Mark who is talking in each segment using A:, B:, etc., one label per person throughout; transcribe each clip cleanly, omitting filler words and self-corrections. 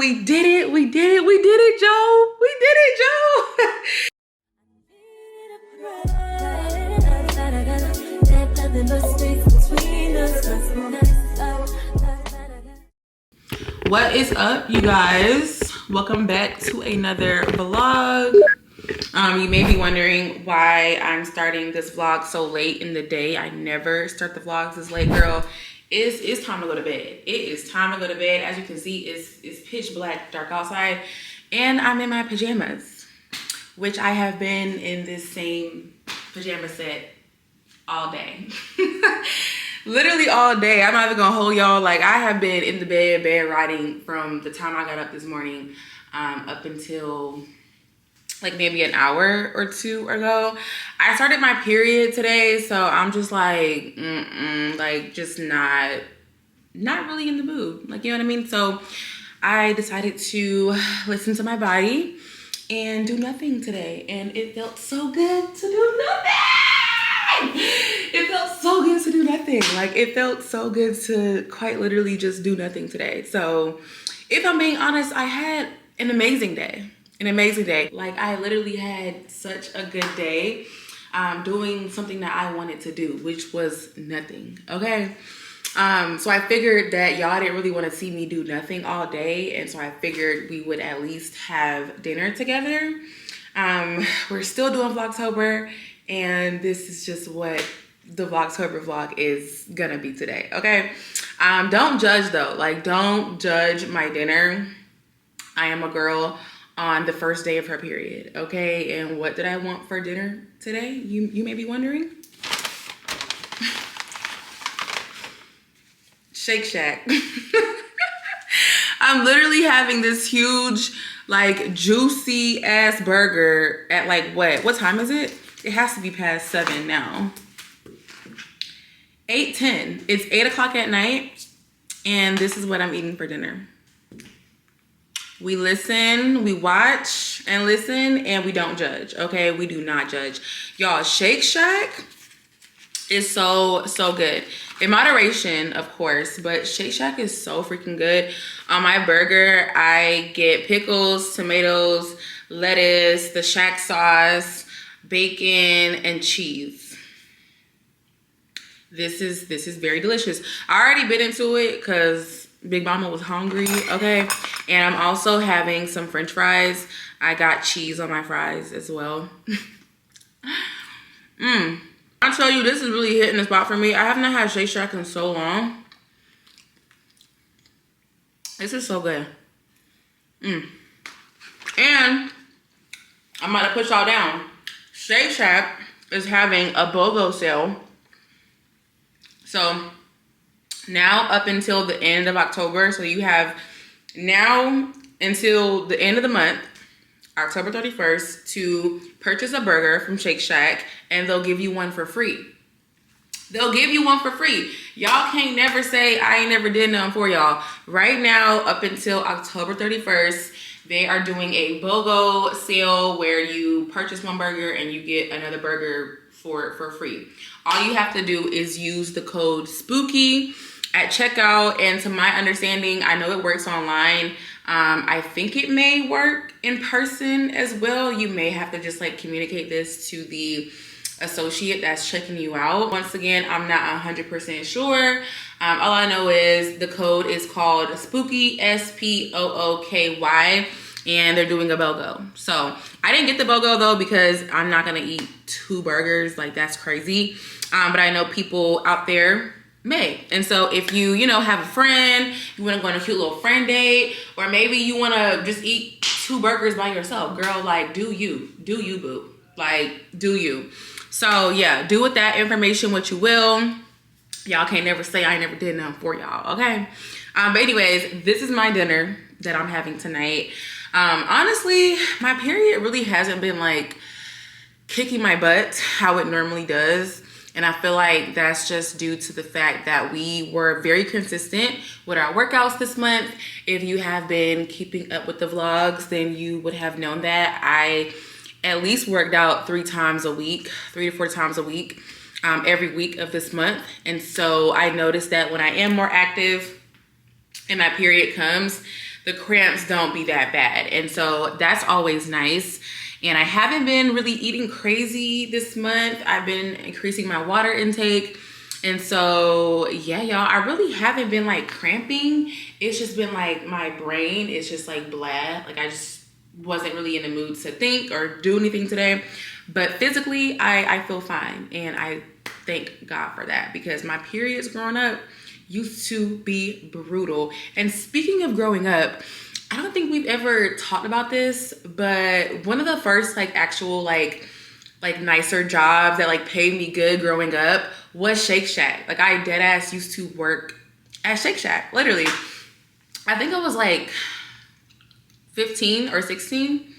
A: we did it, we did it, we did it, Joe. We did it, Joe. What is up, you guys? Welcome back to another vlog. You may be wondering why I'm starting this vlog so late in the day. I never start the vlogs this late, girl. It's time to go to bed. It is time to go to bed. As you can see, it's pitch black, dark outside, and I'm in my pajamas, which I have been in this same pajama set all day. Literally all day. I'm not even gonna hold y'all. Like, I have been in the bed riding from the time I got up this morning up until like maybe an hour or two ago. I started my period today, so I'm just like, like just not really in the mood. Like, you know what I mean? So I decided to listen to my body and do nothing today. And it felt so good to do nothing. It felt so good to do nothing. Like, it felt so good to quite literally just do nothing today. So if I'm being honest, I had an amazing day. An amazing day. Like, I literally had such a good day doing something that I wanted to do, which was nothing. Okay. So I figured that y'all didn't really want to see me do nothing all day, and so I figured we would at least have dinner together. We're still doing Vlogtober, and this is just what the Vlogtober vlog is gonna be today. Okay. Don't judge though. Like, don't judge my dinner. I am a girl on the first day of her period, okay? And what did I want for dinner today? You may be wondering. Shake Shack. I'm literally having this huge, like, juicy ass burger at like what time is it? It has to be past 7 now. 8:10. It's 8 o'clock at night, and this is what I'm eating for dinner. We listen, we watch and listen, and we don't judge, okay? We do not judge. Y'all, Shake Shack is so good. In moderation, of course, but Shake Shack is so freaking good. On my burger, I get pickles, tomatoes, lettuce, the Shack sauce, bacon, and cheese. This is very delicious. I already bit into it because Big Mama was hungry, okay? And I'm also having some French fries. I got cheese on my fries as well. I'll tell you, this is really hitting the spot for me. I haven't had Shake Shack in so long. This is so good. And I'm about to put y'all down. Shake Shack is having a BOGO sale. So now up until the end of October, so you have now until the end of the month, October 31st, to purchase a burger from Shake Shack, and they'll give you one for free. They'll give you one for free. Y'all can't never say I ain't never did nothing for y'all. Right now, up until October 31st, they are doing a BOGO sale where you purchase one burger and you get another burger for free. All you have to do is use the code SPOOKY at checkout, and to my understanding, I know it works online. I think it may work in person as well. You may have to just like communicate this to the associate that's checking you out. Once again, I'm not 100% sure. All I know is the code is called SPOOKY, SPOOKY, and they're doing a BOGO. So I didn't get the BOGO though because I'm not gonna eat 2 burgers. Like, that's crazy. But I know people out there may. And so if you know, have a friend, you want to go on a cute little friend date, or maybe you want to just eat 2 burgers by yourself, girl, like, do you, boo. Like, do you. So yeah, do with that information what you will. Y'all can't never say I never did nothing for y'all, okay? But anyways, this is my dinner that I'm having tonight. Honestly, my period really hasn't been like kicking my butt how it normally does. And I feel like that's just due to the fact that we were very consistent with our workouts this month. If you have been keeping up with the vlogs, then you would have known that I at least worked out 3 times a week, 3 to 4 times a week, every week of this month. And so I noticed that when I am more active and my period comes, the cramps don't be that bad. And so that's always nice. And I haven't been really eating crazy this month. I've been increasing my water intake. And so, yeah, y'all, I really haven't been like cramping. It's just been like my brain is just like blah. Like I just wasn't really in the mood to think or do anything today. But physically, I feel fine. And I thank God for that, because my periods growing up used to be brutal. And speaking of growing up, I don't think we've ever talked about this, but one of the first like actual like nicer jobs that like paid me good growing up was Shake Shack. Like I dead ass used to work at Shake Shack, literally. I think I was like 15 or 16.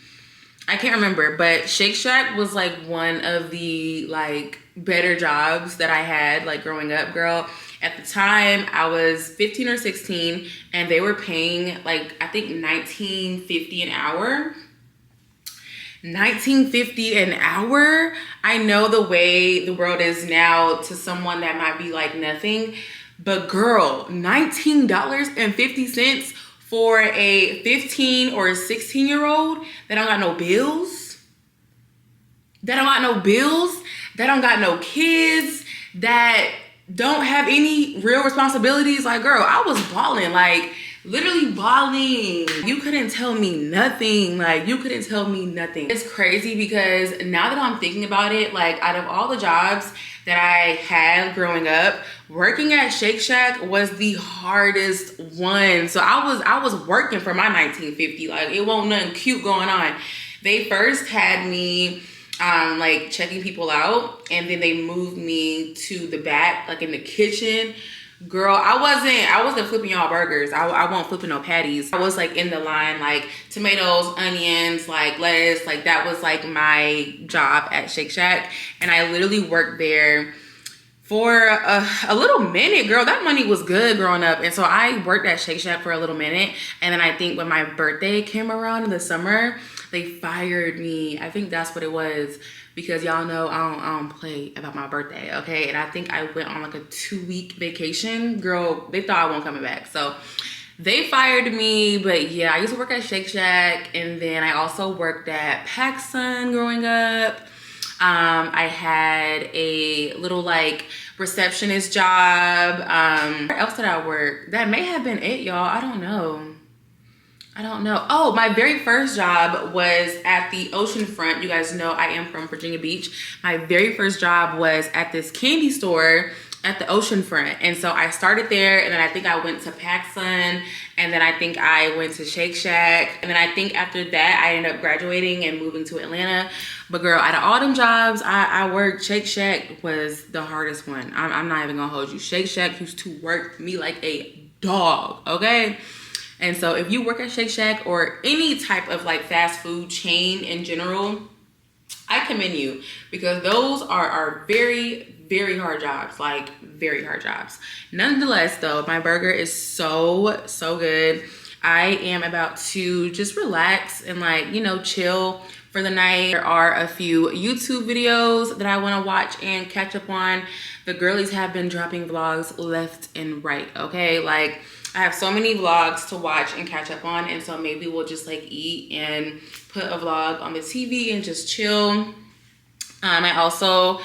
A: I can't remember, but Shake Shack was like one of the like better jobs that I had like growing up, girl. At the time, I was 15 or 16, and they were paying like, I think $19.50 an hour. $19.50 an hour. I know the way the world is now, to someone that might be like nothing, but girl, $19.50 for a 15 or 16-year-old that don't got no bills, that don't got no bills, that don't got no kids, that don't have any real responsibilities. Like, girl, I was balling, like literally balling. You couldn't tell me nothing. Like, you couldn't tell me nothing. It's crazy because now that I'm thinking about it, like out of all the jobs that I had growing up, working at Shake Shack was the hardest one. So I was working for my $19.50. Like, it wasn't nothing cute going on. They first had me like checking people out, and then they moved me to the back, like in the kitchen. Girl, I wasn't flipping y'all burgers. I wasn't flipping no patties. I was like in the line, like tomatoes, onions, like lettuce. Like that was like my job at Shake Shack. And I literally worked there for a little minute, girl. That money was good growing up. And so I worked at Shake Shack for a little minute. And then I think when my birthday came around in the summer, they fired me. I think that's what it was, because y'all know I don't play about my birthday, okay? And I think I went on like a 2-week vacation. Girl, they thought I wasn't coming back. So they fired me. But yeah, I used to work at Shake Shack, and then I also worked at PacSun growing up. I had a little like receptionist job. Where else did I work? That may have been it, y'all. I don't know. Oh, my very first job was at the oceanfront. You guys know I am from Virginia Beach. My very first job was at this candy store at the oceanfront. And so I started there, and then I think I went to PacSun, and then I think I went to Shake Shack. And then I think after that, I ended up graduating and moving to Atlanta. But girl, out of all them jobs I worked, Shake Shack was the hardest one. I'm not even gonna hold you. Shake Shack used to work me like a dog, okay? And so if you work at Shake Shack or any type of like fast food chain in general, I commend you, because those are very, very hard jobs, like very hard jobs. Nonetheless though, my burger is so good. I am about to just relax and like, you know, chill for the night. There are a few YouTube videos that I want to watch and catch up on. The girlies have been dropping vlogs left and right, okay? Like, I have so many vlogs to watch and catch up on, and so maybe we'll just like eat and put a vlog on the TV and just chill. I also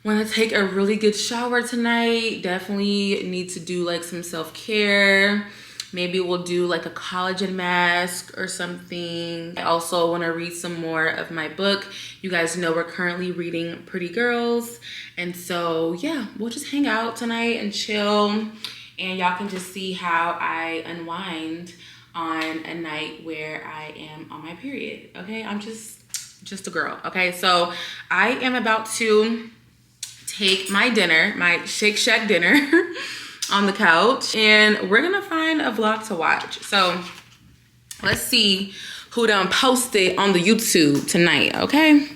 A: want to take a really good shower tonight. Definitely need to do like some self-care. Maybe we'll do like a collagen mask or something. I also want to read some more of my book. You guys know we're currently reading Pretty Girls. And so yeah, we'll just hang out tonight and chill. And y'all can just see how I unwind on a night where I am on my period, okay? I'm just a girl, okay? So I am about to take my dinner, my Shake Shack dinner, on the couch, and we're gonna find a vlog to watch. So let's see who done posted on the YouTube tonight, okay?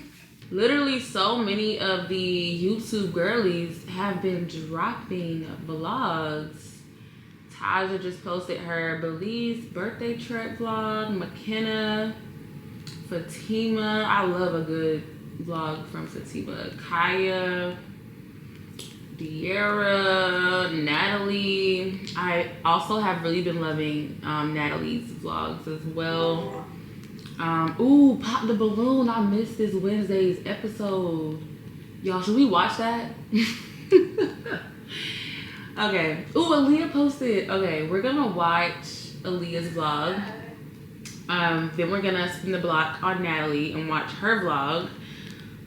A: Literally so many of the YouTube girlies have been dropping vlogs. Taja just posted her Belize birthday trek vlog. McKenna, Fatima. I love a good vlog from Fatima. Kaya, Diera, Natalie. I also have really been loving Natalie's vlogs as well. Ooh, Pop the Balloon. I missed this Wednesday's episode. Y'all, should we watch that? Okay. Ooh, Aaliyah posted. Okay, we're gonna watch Aaliyah's vlog. Then we're gonna spin the block on Natalie and watch her vlog.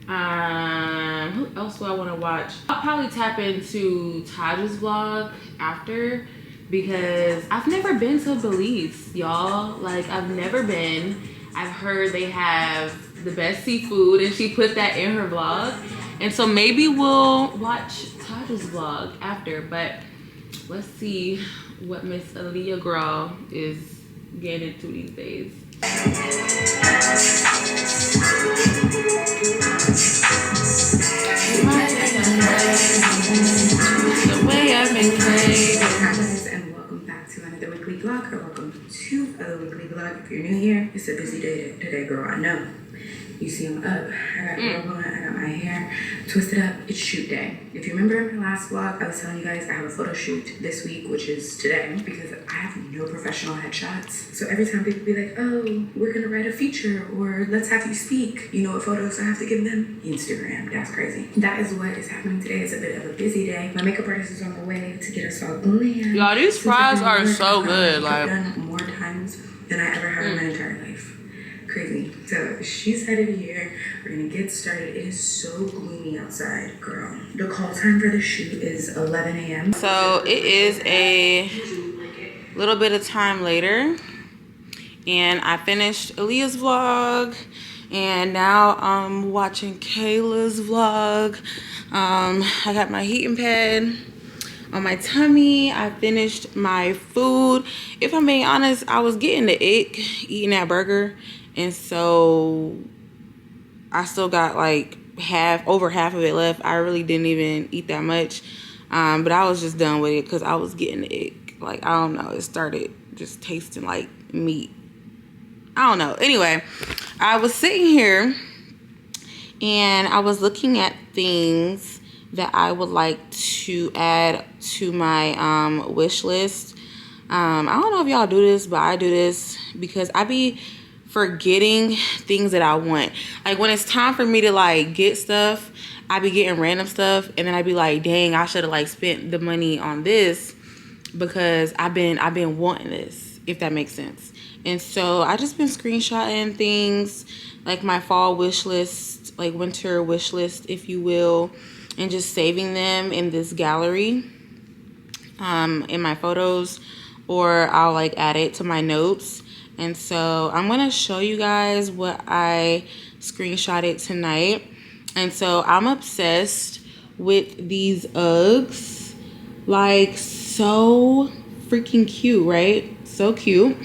A: Who else do I want to watch? I'll probably tap into Taj's vlog after, because I've never been to Belize, y'all. Like, I've never been. I've heard they have the best seafood, and she put that in her vlog. And so maybe we'll watch Taj's vlog after, but let's see what Miss Aaliyah girl is getting into these days. The way I've been craving.
B: And welcome back to another weekly vlog, or welcome to another weekly vlog. If you're new here, it's a busy day today, girl. I know. You see I'm up. I got girl on. I got my hair twisted up. It's shoot day. If you remember my last vlog, I was telling you guys I have a photo shoot this week, which is today, because I have no professional headshots. So every time people be like, oh, we're gonna write a feature, or let's have you speak, you know what photos I have to give them? Instagram. That's crazy. That is what is happening today. It's a bit of a busy day. My makeup artist is on the way to get us all glam.
A: Y'all, these fries are so good.
B: Like, I've done more times than I ever have in my entire life. Crazy. So she's headed here. We're gonna get started. It is so gloomy outside, girl. The call time for the shoot is 11 a.m.
A: So it is a little bit of time later, and I finished Aaliyah's vlog, and now I'm watching Kayla's vlog. I got my heating pad on my tummy. I finished my food. If I'm being honest, I was getting the ick eating that burger. And so I still got like over half of it left. I really didn't even eat that much. But I was just done with it because I was getting the ick. Like, I don't know. It started just tasting like meat. I don't know. Anyway, I was sitting here and I was looking at things that I would like to add to my wish list. I don't know if y'all do this, but I do this because I be forgetting things that I want. Like, when it's time for me to like get stuff, I be getting random stuff, and then I be like, dang, I should have like spent the money on this because I've been wanting this, if that makes sense. And so I just been screenshotting things like my fall wish list, like winter wish list, if you will, and just saving them in this gallery in my photos, or I'll like add it to my notes. And so I'm going to show you guys what I screenshotted tonight. And so I'm obsessed with these Uggs. Like, so freaking cute, right? So cute.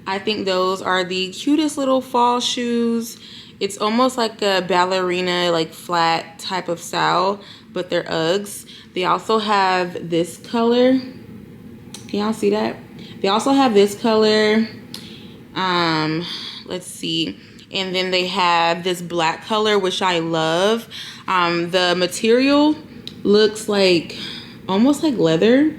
A: I think those are the cutest little fall shoes. It's almost like a ballerina, like flat type of style, but they're Uggs. They also have this color. Can y'all see that? They also have this color. Let's see. And then they have this black color, which I love. The material looks like almost like leather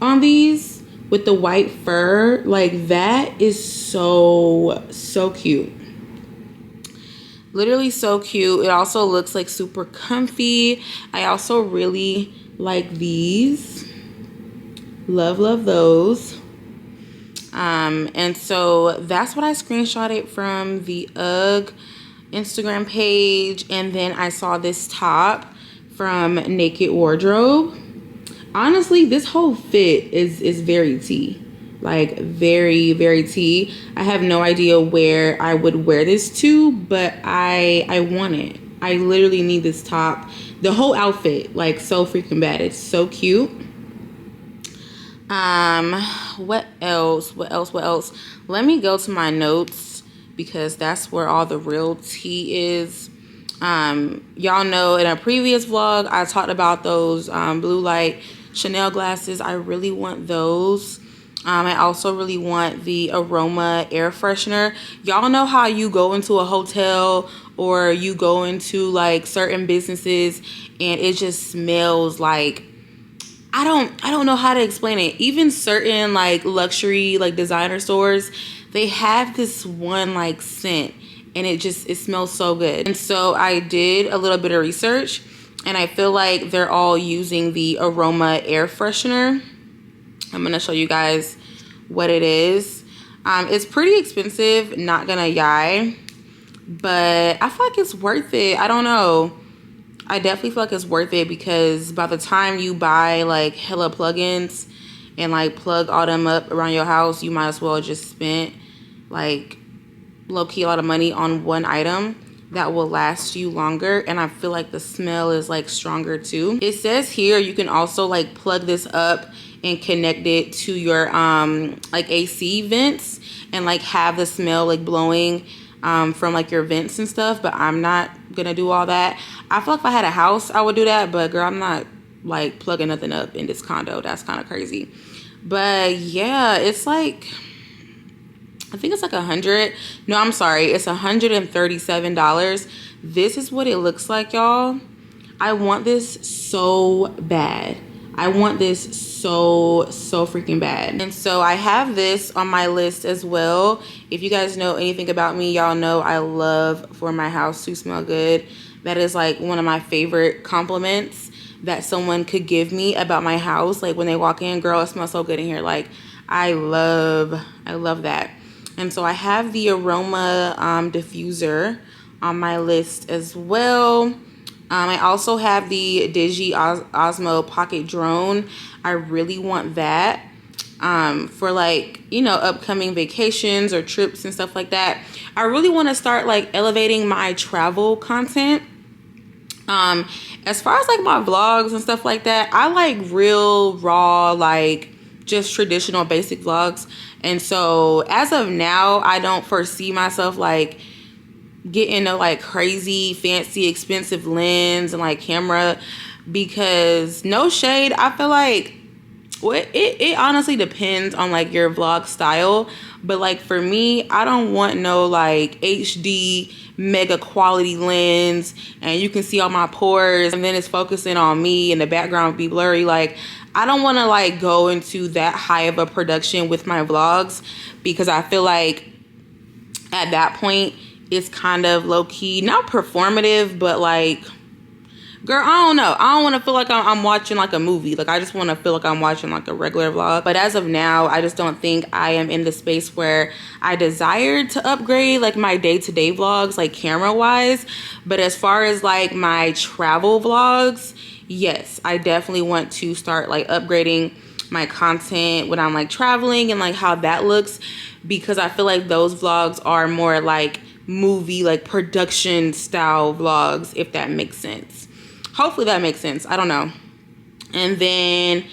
A: on these with the white fur. Like, that is so cute. Literally so cute. It also looks like super comfy. I also really like these. Love those. And so that's what I screenshotted from the UGG Instagram page. And then I saw this top from Naked Wardrobe. Honestly, this whole fit is very tea. Like, very tea. I have no idea where I would wear this to, but I want it. I literally need this top. The whole outfit, like, so freaking bad. It's so cute. What else? Let me go to my notes, because that's where all the real tea is. Y'all know in a previous vlog I talked about those blue light Chanel glasses. I really want those. I also really want the aroma air freshener. Y'all know how you go into a hotel or you go into like certain businesses and it just smells like, I don't know how to explain it. Even certain like luxury like designer stores, they have this one like scent and it smells so good. And so I did a little bit of research and I feel like they're all using the aroma air freshener. I'm gonna show you guys what it is. It's pretty expensive, not gonna lie, but I feel like it's worth it. I don't know. I definitely feel like it's worth it because by the time you buy like hella plugins and like plug all them up around your house, you might as well just spend like low-key a lot of money on one item that will last you longer. And I feel like the smell is like stronger too. It says here you can also like plug this up and connect it to your like AC vents and like have the smell like blowing from like your vents and stuff, but I'm not gonna do all that. I feel like if I had a house I would do that, but girl, I'm not like plugging nothing up in this condo. That's kind of crazy. But yeah, it's like, I think it's like it's $137. This is what it looks like, y'all. I want this so bad. I want this so freaking bad. And so I have this on my list as well. If you guys know anything about me, y'all know I love for my house to smell good. That is like one of my favorite compliments that someone could give me about my house. Like when they walk in, girl, it smells so good in here. Like I love that. And so I have the aroma diffuser on my list as well. I also have the Digi Osmo Pocket Drone. I really want that for like, you know, upcoming vacations or trips and stuff like that. I really want to start like elevating my travel content. As far as like my vlogs and stuff like that, I like real raw, like just traditional basic vlogs. And so as of now, I don't foresee myself like getting a like crazy fancy expensive lens and like camera, because no shade, I feel like it honestly depends on like your vlog style, but like for me, I don't want no like HD mega quality lens and you can see all my pores and then it's focusing on me and the background be blurry. Like I don't want to like go into that high of a production with my vlogs, because I feel like at that point it's kind of low-key, not performative, but like, girl, I don't know. I don't want to feel like I'm watching like a movie. Like I just want to feel like I'm watching like a regular vlog. But as of now, I just don't think I am in the space where I desire to upgrade like my day-to-day vlogs, like camera-wise. But as far as like my travel vlogs, yes, I definitely want to start like upgrading my content when I'm like traveling and like how that looks, because I feel like those vlogs are more like movie, like production style vlogs, if that makes sense. Hopefully that makes sense. I don't know. And then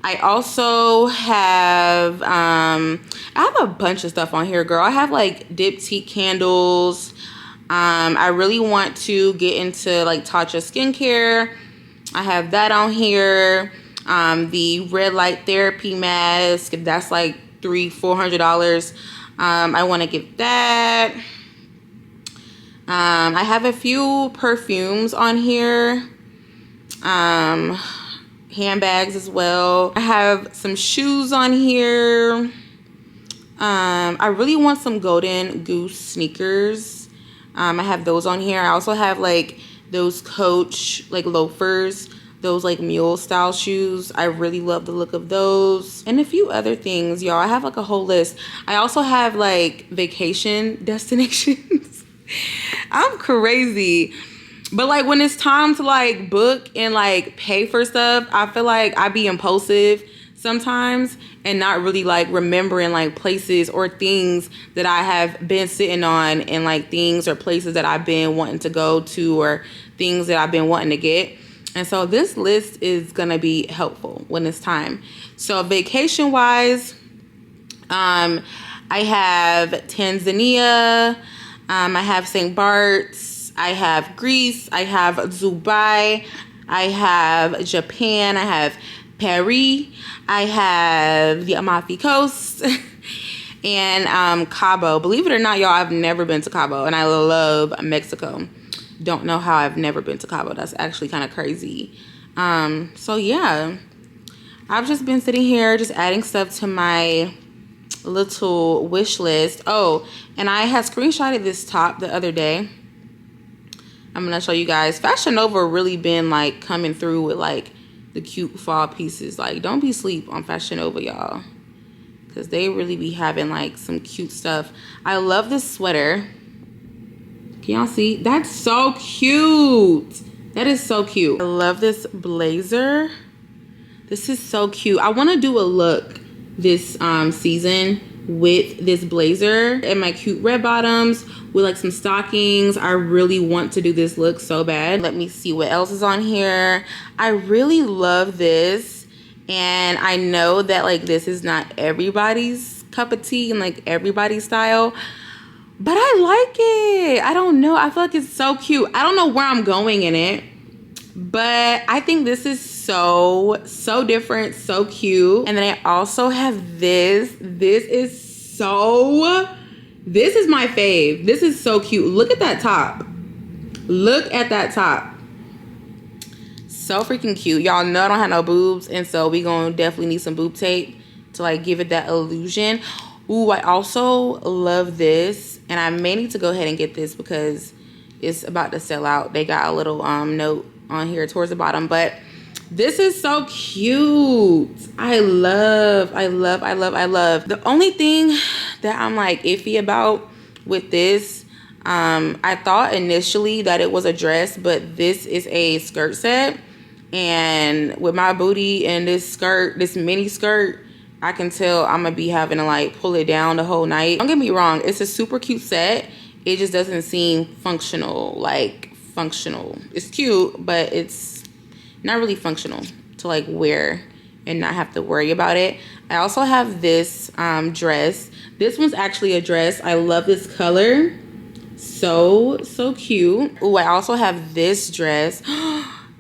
A: I also have I have a bunch of stuff on here, girl. I have like diptyque candles. I really want to get into like Tatcha skincare. I have that on here. The red light therapy mask, that's like $300-400. I want to get that. I have a few perfumes on here, handbags as well. I have some shoes on here. I really want some Golden Goose sneakers. I have those on here. I also have like those Coach like loafers, those like mule style shoes. I really love the look of those, and a few other things, y'all. I have like a whole list. I also have like vacation destinations. I'm crazy. But like when it's time to like book and like pay for stuff, I feel like I be impulsive sometimes and not really like remembering like places or things that I have been sitting on, and like things or places that I've been wanting to go to or things that I've been wanting to get. And so this list is gonna be helpful when it's time. So vacation wise, I have Tanzania, I have St. Bart's, I have Greece, I have Dubai, I have Japan, I have Paris. I have the Amalfi Coast. And Cabo. Believe it or not, y'all, I've never been to Cabo, and I love Mexico. Don't know how I've never been to Cabo. That's actually kind of crazy. So yeah, I've just been sitting here just adding stuff to my little wish list. Oh, and I had screenshotted this top the other day. I'm gonna show you guys. Fashion Nova really been like coming through with like the cute fall pieces. Like, don't be sleep on Fashion Nova, y'all, because they really be having like some cute stuff. I love this sweater. Can y'all see? That's so cute. That is so cute. I love this blazer. This is so cute. I want to do a look this season with this blazer and my cute red bottoms with like some stockings. I really want to do this look so bad. Let me see what else is on here. I really love this, and I know that like this is not everybody's cup of tea and like everybody's style, but I like it. I don't know, I feel like it's so cute. I don't know where I'm going in it, but I think this is so different, so cute. And then I also have this. This is my fave. This is so cute. Look at that top. Look at that top. So freaking cute. Y'all know I don't have no boobs, and so we gonna definitely need some boob tape to like give it that illusion. Ooh, I also love this, and I may need to go ahead and get this because it's about to sell out. They got a little note on here towards the bottom, but this is so cute. I love. The only thing that I'm like iffy about with this, I thought initially that it was a dress, but this is a skirt set, and with my booty and this skirt, this mini skirt, I can tell I'm gonna be having to like pull it down the whole night. Don't get me wrong, it's a super cute set. It just doesn't seem functional, like functional. It's cute, but it's not really functional to like wear and not have to worry about it. I also have this dress. This one's actually a dress. I love this color. So cute. Ooh, I also have this dress.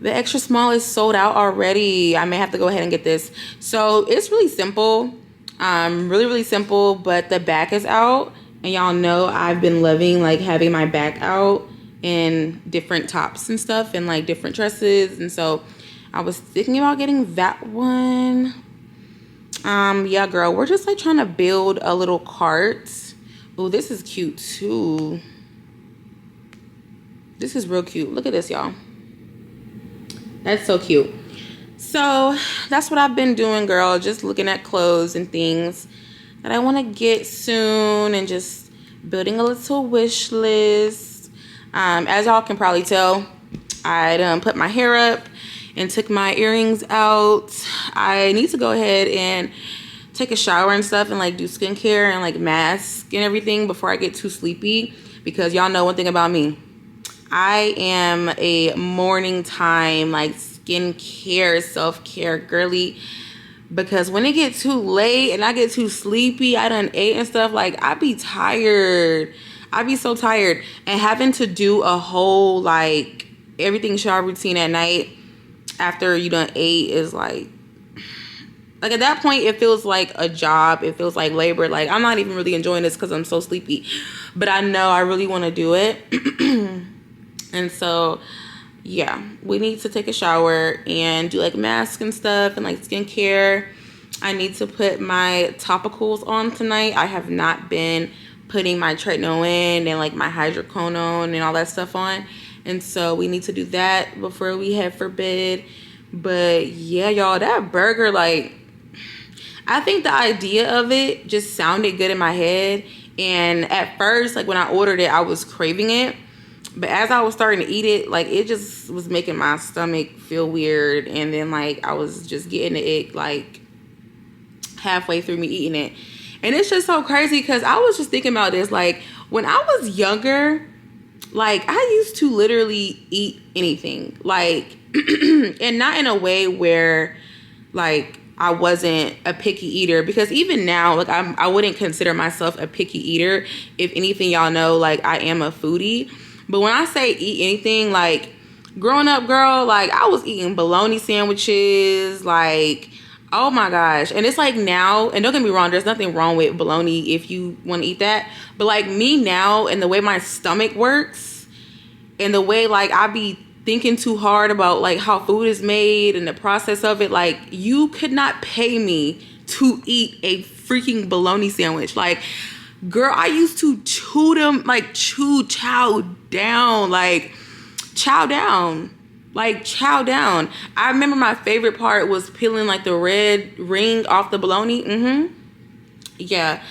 A: The extra small is sold out already. I may have to go ahead and get this. So it's really simple. Really simple, but the back is out. And y'all know I've been loving like having my back out in different tops and stuff and like different dresses. And so I was thinking about getting that one. Yeah, girl, we're just like trying to build a little cart. Oh, this is cute too. This is real cute. Look at this, y'all. That's so cute. So that's what I've been doing, girl. Just looking at clothes and things that I want to get soon and just building a little wish list. As y'all can probably tell, I done put my hair up and took my earrings out. I need to go ahead and take a shower and stuff and like do skincare and like mask and everything before I get too sleepy, because y'all know one thing about me. I am a morning time like skincare, self-care girly, because when it gets too late and I get too sleepy, I done ate and stuff, like I be tired. I be so tired, and having to do a whole like everything shower routine at night after you done ate is like at that point it feels like a job. It feels like labor. Like I'm not even really enjoying this because I'm so sleepy, but I know I really want to do it. And so yeah, we need to take a shower and do like masks and stuff and like skincare. I need to put my topicals on tonight. I have not been putting my tretinoin and like my hydroquinone and all that stuff on, and so we need to do that before we head for bed. But yeah, y'all, that burger, like I think the idea of it just sounded good in my head, and at first like when I ordered it I was craving it, but as I was starting to eat it, like it just was making my stomach feel weird, and then like I was just getting the ick like halfway through me eating it. And it's just so crazy because I was just thinking about this, like when I was younger, like I used to literally eat anything, like and not in a way where like I wasn't a picky eater, because even now like I wouldn't consider myself a picky eater. If anything, y'all know like I am a foodie. But when I say eat anything, like growing up, girl, like I was eating bologna sandwiches, like, oh my gosh. And it's like now, and don't get me wrong, there's nothing wrong with bologna if you want to eat that. But like me now, and the way my stomach works, and the way like I be thinking too hard about like how food is made and the process of it, like you could not pay me to eat a freaking bologna sandwich. Like, girl, I used to chow down, like chow down. I remember my favorite part was peeling like the red ring off the bologna. Yeah,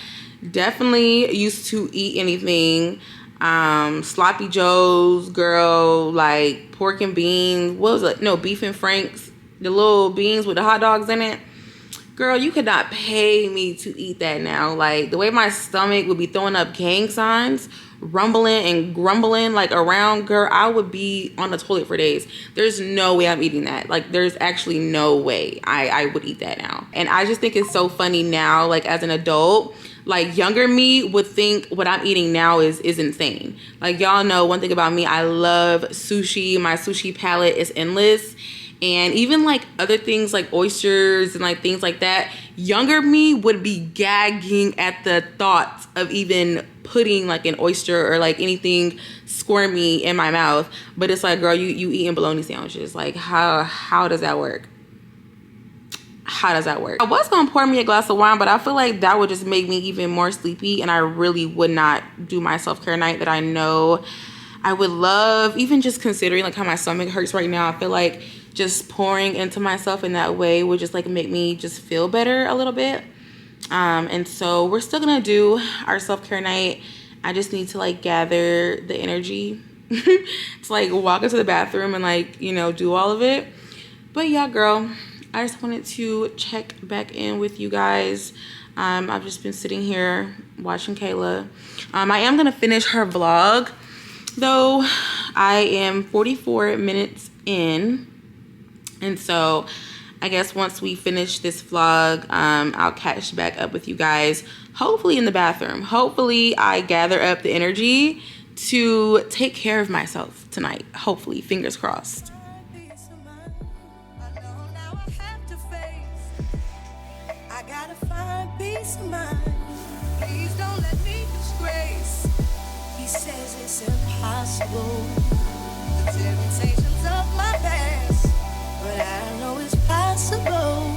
A: definitely used to eat anything. Sloppy Joes, girl, like pork and beans. What was it? No, beef and franks. The little beans with the hot dogs in it. Girl, you could not pay me to eat that now. Like the way my stomach would be throwing up gang signs, rumbling and grumbling like around, girl, I would be on the toilet for days. There's no way I'm eating that. Like there's actually no way I would eat that now. And I just think it's so funny now, like as an adult, like younger me would think what I'm eating now is insane. Like y'all know one thing about me, I love sushi. My sushi palette is endless. And even like other things like oysters and like things like that, younger me would be gagging at the thoughts of even putting like an oyster or like anything squirmy in my mouth. But it's like, girl, you eating bologna sandwiches. Like how does that work? How does that work? I was gonna pour me a glass of wine, but I feel like that would just make me even more sleepy, and I really would not do my self-care night that I know I would love. Even just considering like how my stomach hurts right now, I feel like just pouring into myself in that way would just like make me just feel better a little bit. And so we're still gonna do our self-care night. I just need to like gather the energy to like walk into the bathroom and like, you know, do all of it. But yeah, girl, I just wanted to check back in with you guys. I've just been sitting here watching Kayla. I am gonna finish her vlog though. I am 44 minutes in. And so I guess once we finish this vlog, I'll catch back up with you guys, hopefully in the bathroom. Hopefully I gather up the energy to take care of myself tonight. Hopefully, fingers crossed.
C: I gotta find peace of mind. Please don't let me disgrace. He says it's impossible. The temptations of my past, but I know it's possible.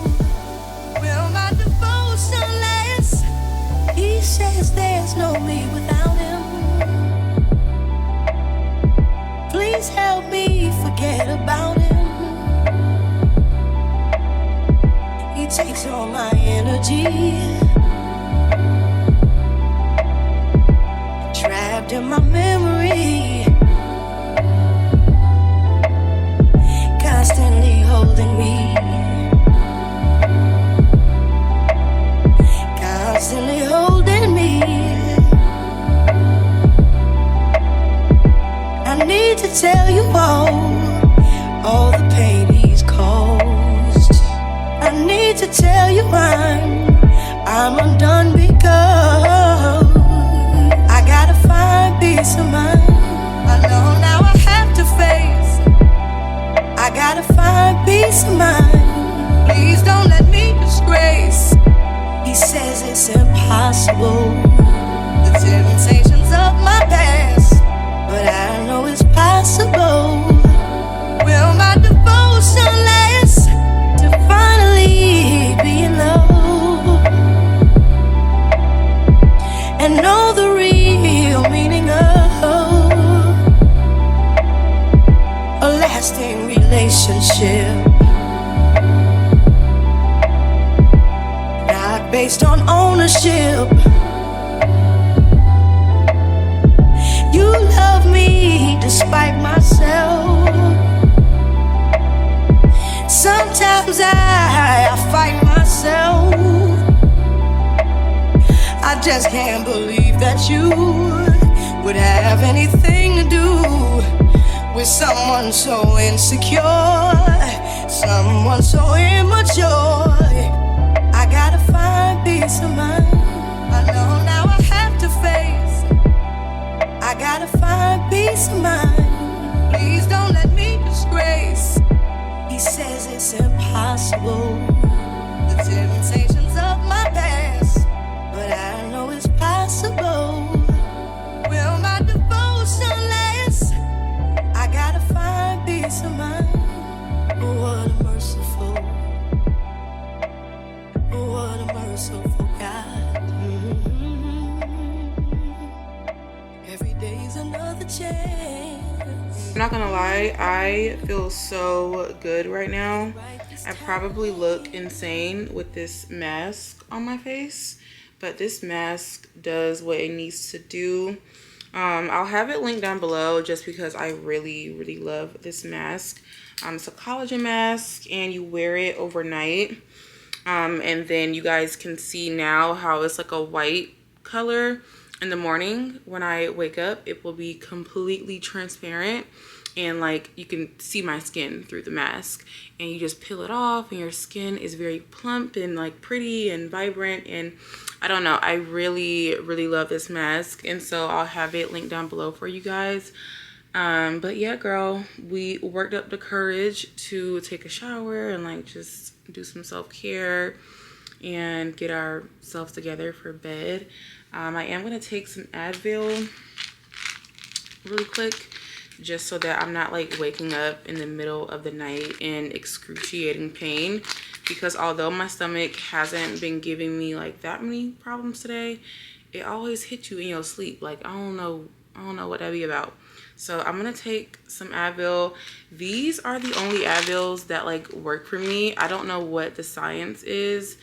C: Will my devotion last? He says there's no me without him. Please help me forget about him. He takes all my energy, trapped in my memory, constantly holding me, constantly holding me. I need to tell you all the pain he's caused. I need to tell you I'm undone because I gotta find peace of mind. I know now I have to face. I gotta find peace of mind. Please don't let me disgrace. He says it's impossible. The temptations of my past, but I know it's possible. Will my devotion last to finally be in love and know the real meaning of a lasting relationship, not based on ownership. You love me despite myself. Sometimes I fight myself. I just can't believe that you would have anything to do with someone so insecure, someone so immature. I gotta find peace of mind. I know now I have to face. I gotta find peace of mind. Please don't let me disgrace. Today's another chance.
A: I'm not gonna lie, I feel so good right now. I probably look insane with this mask on my face, but this mask does what it needs to do. I'll have it linked down below just because I really love this mask. It's a collagen mask and you wear it overnight. And then you guys can see now how it's like a white color. In the morning when I wake up, it will be completely transparent and like you can see my skin through the mask, and you just peel it off and your skin is very plump and like pretty and vibrant. And I don't know, I really love this mask, and so I'll have it linked down below for you guys. But yeah, girl, we worked up the courage to take a shower and like just do some self-care and get ourselves together for bed. I am going to take some Advil really quick just so that I'm not like waking up in the middle of the night in excruciating pain, because although my stomach hasn't been giving me like that many problems today, it always hits you in your sleep. Like I don't know what that be about. So I'm gonna take some Advil. These are the only Advils that like work for me. I don't know what the science is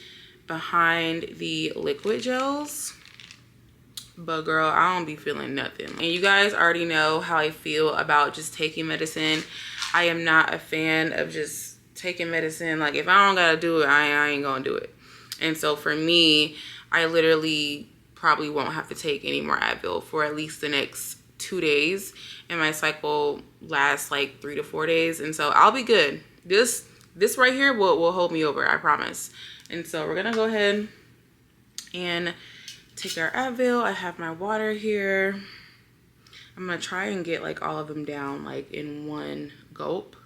A: behind the liquid gels, but girl, I don't be feeling nothing. And you guys already know how I feel about just taking medicine. I am not a fan of just taking medicine. Like if I don't gotta do it, I ain't gonna do it. And so for me, I literally probably won't have to take any more Advil for at least the next 2 days, and my cycle lasts like 3 to 4 days, and so I'll be good. This right here will hold me over, I promise. And so we're gonna go ahead and take our Advil. I have my water here. I'm gonna try and get like all of them down like in one gulp.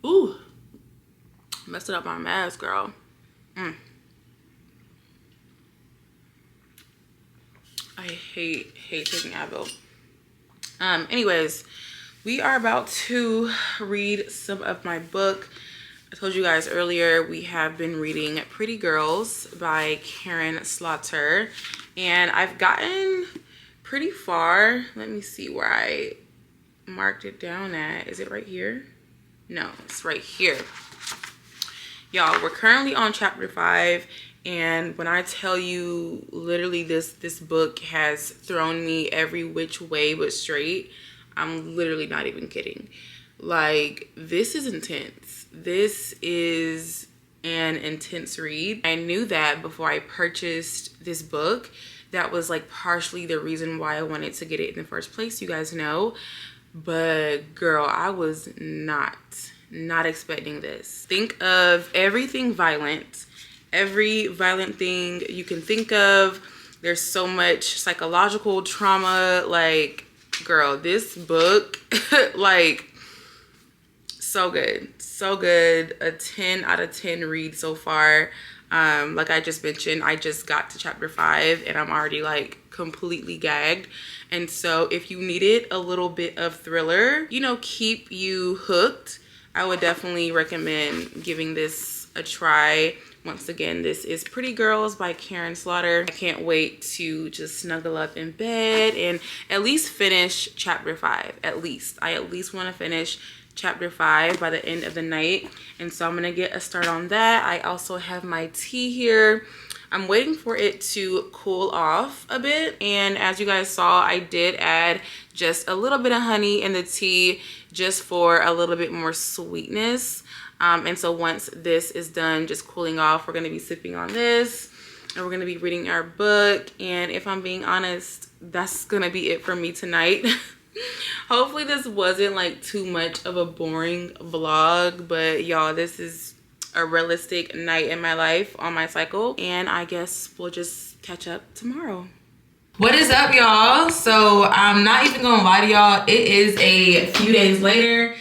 A: Ooh, messed up my mask, girl. I hate taking Advil. Anyways, we are about to read some of my book. I told you guys earlier we have been reading Pretty Girls by Karen Slaughter, and I've gotten pretty far. Let me see where I marked it down at. Is it right here? No, it's right here. Y'all, we're currently on chapter 5, and when I tell you literally this book has thrown me every which way but straight, I'm literally not even kidding. Like, this is intense. This is an intense read. I knew that before I purchased this book. That was like partially the reason why I wanted to get it in the first place, you guys know. But girl, I was not expecting this. Think of everything violent, every violent thing you can think of. There's so much psychological trauma. Like, girl, this book, like, so good. A 10 out of 10 read so far. Like I just mentioned, I just got to chapter 5 and I'm already like completely gagged. And so if you needed a little bit of thriller, you know, keep you hooked, I would definitely recommend giving this a try. Once again, this is Pretty Girls by Karen Slaughter. I can't wait to just snuggle up in bed and at least finish chapter 5. I at least want to finish chapter 5 by the end of the night, and so I'm gonna get a start on that. I also have my tea here. I'm waiting for it to cool off a bit, and as you guys saw, I did add just a little bit of honey in the tea just for a little bit more sweetness. And so once this is done just cooling off, we're gonna be sipping on this and we're gonna be reading our book. And if I'm being honest, that's gonna be it for me tonight. Hopefully this wasn't like too much of a boring vlog, but y'all, this is a realistic night in my life on my cycle, and I guess we'll just catch up tomorrow. What is up, y'all? So I'm not even gonna lie to y'all, it is a few days later.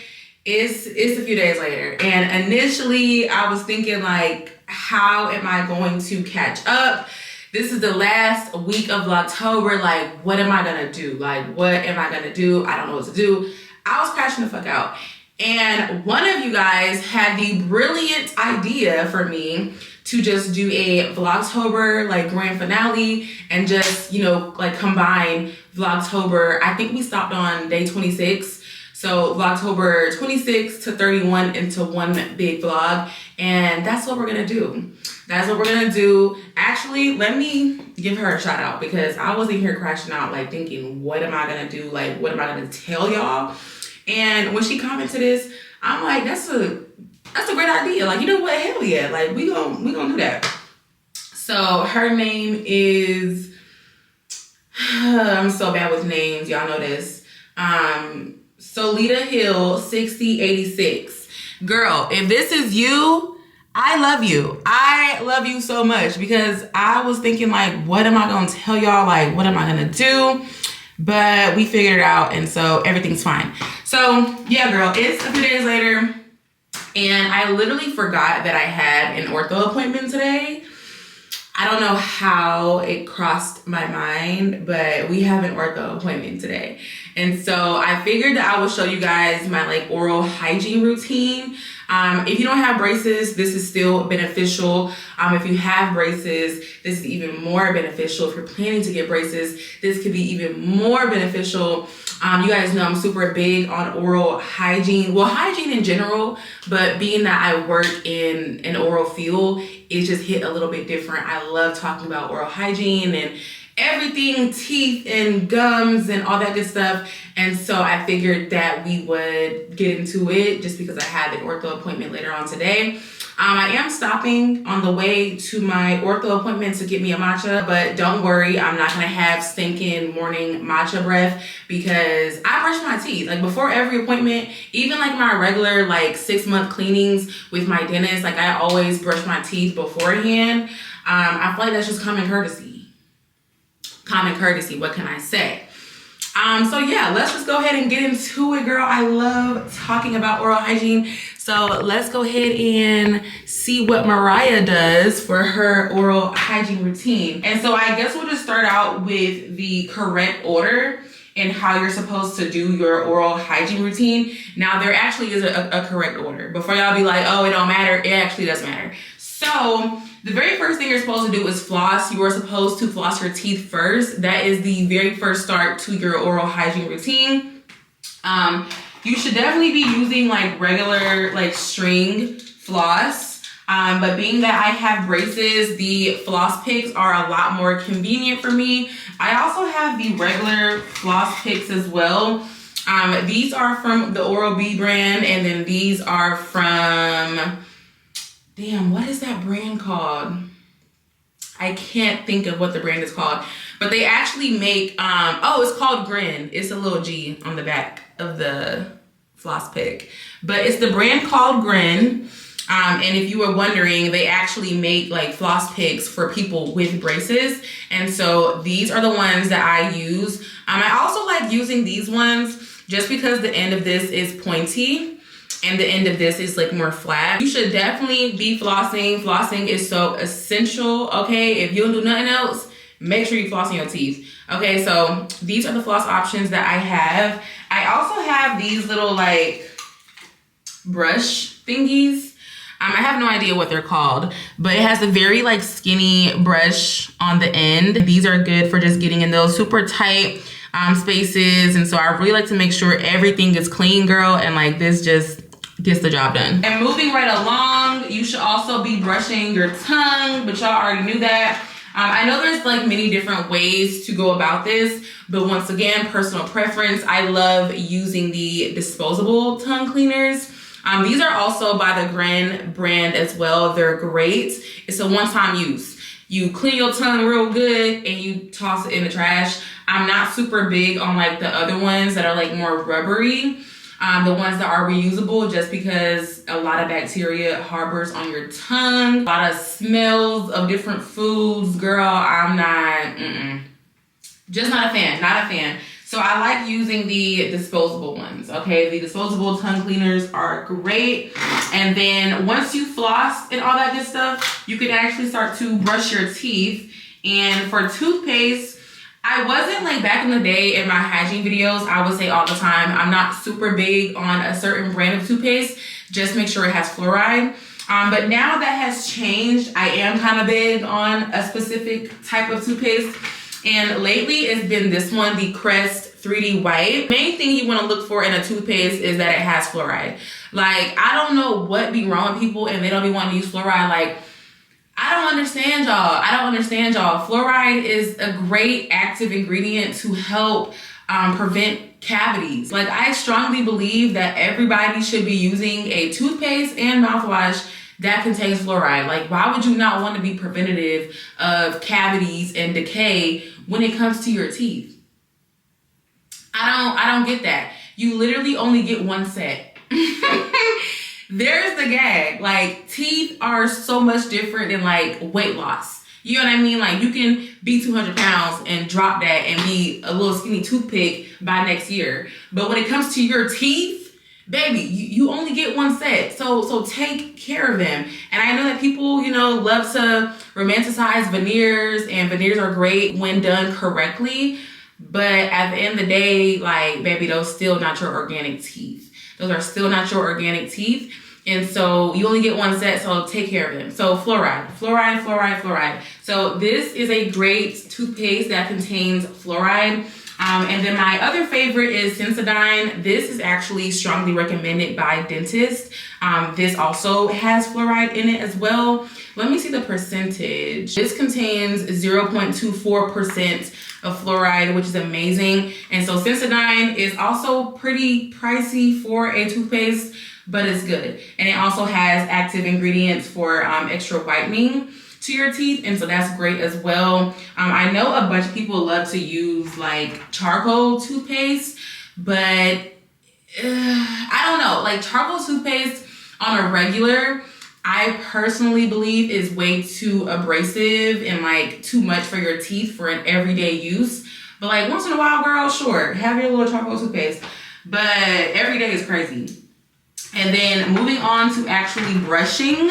A: It's a few days later, and initially I was thinking like, how am I going to catch up? This is the last week of Vlogtober. Like, what am I gonna do? Like, what am I gonna do? I don't know what to do. I was crashing the fuck out. And one of you guys had the brilliant idea for me to just do a Vlogtober like grand finale and just, you know, like combine Vlogtober. I think we stopped on day 26. So Vlogtober 26 to 31 into one big vlog. And that's what we're gonna do. That's what we're gonna do. Actually, let me give her a shout out because I was in here crashing out like thinking, what am I gonna do? Like, what am I gonna tell y'all? And when she commented this, I'm like, that's a great idea. Like, you know what? Hell yeah. Like, we gonna do that. So her name is, I'm so bad with names. Y'all know this. Solita Hill 6086. Girl, if this is you, I love you. I love you so much because I was thinking like, what am I gonna tell y'all? Like, what am I gonna do? But we figured it out, and so everything's fine. So yeah, girl, it's a few days later, and I literally forgot that I had an ortho appointment today. I don't know how it crossed my mind, but we have an ortho appointment today. And so I figured that I would show you guys my like oral hygiene routine. If you don't have braces, this is still beneficial. If you have braces, this is even more beneficial. If you're planning to get braces, this could be even more beneficial. You guys know I'm super big on oral hygiene. Well, hygiene in general, but being that I work in an oral field, it just hit a little bit different. I love talking about oral hygiene and everything, teeth and gums and all that good stuff. And so I figured that we would get into it just because I had an ortho appointment later on today. I am stopping on the way to my ortho appointment to get me a matcha, but don't worry, I'm not gonna have stinking morning matcha breath because I brush my teeth. Like before every appointment, even like my regular like 6-month cleanings with my dentist, like I always brush my teeth beforehand. I feel like that's just common courtesy. Common courtesy, what can I say? So yeah, let's just go ahead and get into it, girl. I love talking about oral hygiene. So let's go ahead and see what Mariah does for her oral hygiene routine. And so I guess we'll just start out with the correct order and how you're supposed to do your oral hygiene routine. Now there actually is a correct order. Before y'all be like, oh, it don't matter, it actually does matter. So the very first thing you're supposed to do is floss. You are supposed to floss your teeth first. That is the very first start to your oral hygiene routine. You should definitely be using like regular like string floss. But being that I have braces, the floss picks are a lot more convenient for me. I also have the regular floss picks as well. These are from the Oral-B brand, and then these are from, damn, what is that brand called? I can't think of what the brand is called, but they actually make, it's called Grin. It's a little G on the back of the floss pick, but it's the brand called Grin. And if you were wondering, they actually make like floss picks for people with braces. And so these are the ones that I use. I also like using these ones just because the end of this is pointy and the end of this is like more flat. You should definitely be flossing. Flossing is so essential, okay? If you don't do nothing else, make sure you flossing your teeth. Okay, so these are the floss options that I have. I also have these little like brush thingies. I have no idea what they're called, but it has a very like skinny brush on the end. These are good for just getting in those super tight spaces. And so I really like to make sure everything is clean, girl. And like this just gets the job done. And moving right along, you should also be brushing your tongue, but y'all already knew that. I know there's like many different ways to go about this, but once again, personal preference. I love using the disposable tongue cleaners. These are also by the Grin brand as well. They're great. It's a one-time use. You clean your tongue real good and you toss it in the trash. I'm not super big on like the other ones that are like more rubbery. The ones that are reusable, just because a lot of bacteria harbors on your tongue. A lot of smells of different foods. Girl, I'm not, just not a fan. So I like using the disposable ones, okay? The disposable tongue cleaners are great. And then once you floss and all that good stuff, you can actually start to brush your teeth. And for toothpaste, I wasn't like back in the day in my hygiene videos, I would say all the time, I'm not super big on a certain brand of toothpaste. Just make sure it has fluoride. But now that has changed. I am kind of big on a specific type of toothpaste. And lately it's been this one, the Crest 3D White. Main thing you want to look for in a toothpaste is that it has fluoride. Like, I don't know what be wrong with people and they don't be wanting to use fluoride. Like, I don't understand y'all. Fluoride is a great active ingredient to help prevent cavities. Like, I strongly believe that everybody should be using a toothpaste and mouthwash that contains fluoride. Like, why would you not want to be preventative of cavities and decay when it comes to your teeth? I don't get that. You literally only get one set. There's the gag. Like, teeth are so much different than like weight loss. You know what I mean? Like, you can be 200 pounds and drop that and be a little skinny toothpick by next year. But when it comes to your teeth, baby, you only get one set. So take care of them. And I know that people, you know, love to romanticize veneers, and veneers are great when done correctly. But at the end of the day, like, baby, those still not your organic teeth. Those are still not your organic teeth. And so you only get one set, so take care of them. So fluoride. So this is a great toothpaste that contains fluoride. And then my other favorite is Sensodyne. This is actually strongly recommended by dentists. This also has fluoride in it as well. Let me see the percentage. This contains 0.24% of fluoride, which is amazing. And so Sensodyne is also pretty pricey for a toothpaste, but it's good. And it also has active ingredients for extra whitening to your teeth, and so that's great as well. I know a bunch of people love to use like charcoal toothpaste, but I don't know, like charcoal toothpaste on a regular, I personally believe is way too abrasive and like too much for your teeth for an everyday use. But like once in a while, girl, sure, have your little charcoal toothpaste, but every day is crazy. And then moving on to actually brushing.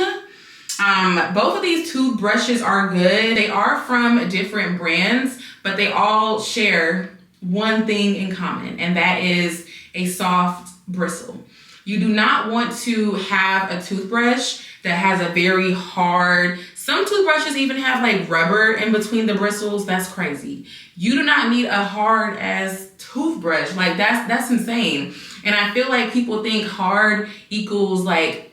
A: Both of these toothbrushes are good. They are from different brands, but they all share one thing in common, and that is a soft bristle. You do not want to have a toothbrush that has a very hard, some toothbrushes even have like rubber in between the bristles. That's crazy. You do not need a hard ass toothbrush. Like that's insane. And I feel like people think hard equals like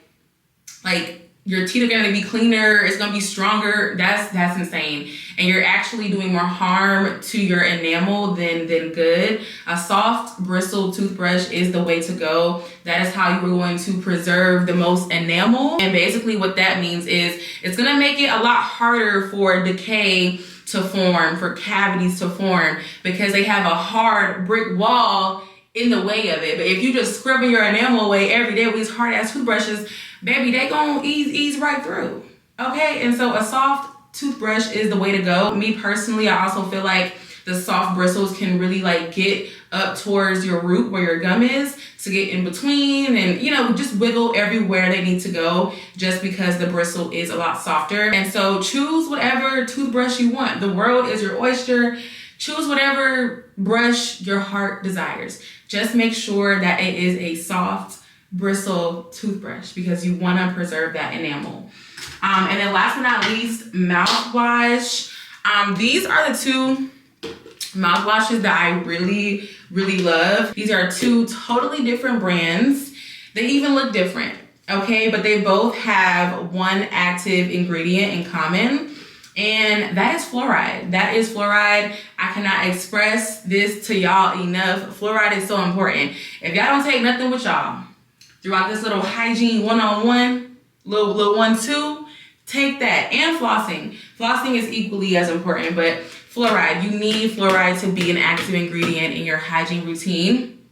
A: your teeth are gonna be cleaner, it's gonna be stronger. That's insane. And you're actually doing more harm to your enamel than good. A soft bristle toothbrush is the way to go. That is how you're going to preserve the most enamel. And basically what that means is it's gonna make it a lot harder for decay to form, for cavities to form, because they have a hard brick wall in the way of it. But if you just scrubbing your enamel away every day with these hard ass toothbrushes, baby, they gonna ease right through. Okay, and so a soft toothbrush is the way to go. Me personally, I also feel like the soft bristles can really like get up towards your root where your gum is to get in between and, you know, just wiggle everywhere they need to go just because the bristle is a lot softer. And so choose whatever toothbrush you want. The world is your oyster. Choose whatever brush your heart desires. Just make sure that it is a soft bristle toothbrush because you want to preserve that enamel. And then last but not least, mouthwash. These are the two mouthwashes that I really love. These are two totally different brands. They even look different, okay? But they both have one active ingredient in common, and that is fluoride. That is fluoride. I cannot express this to y'all enough. Fluoride is so important. If y'all don't take nothing with y'all throughout this little hygiene one-on-one, little 1-2, take that. And flossing. Flossing is equally as important, but fluoride, you need fluoride to be an active ingredient in your hygiene routine.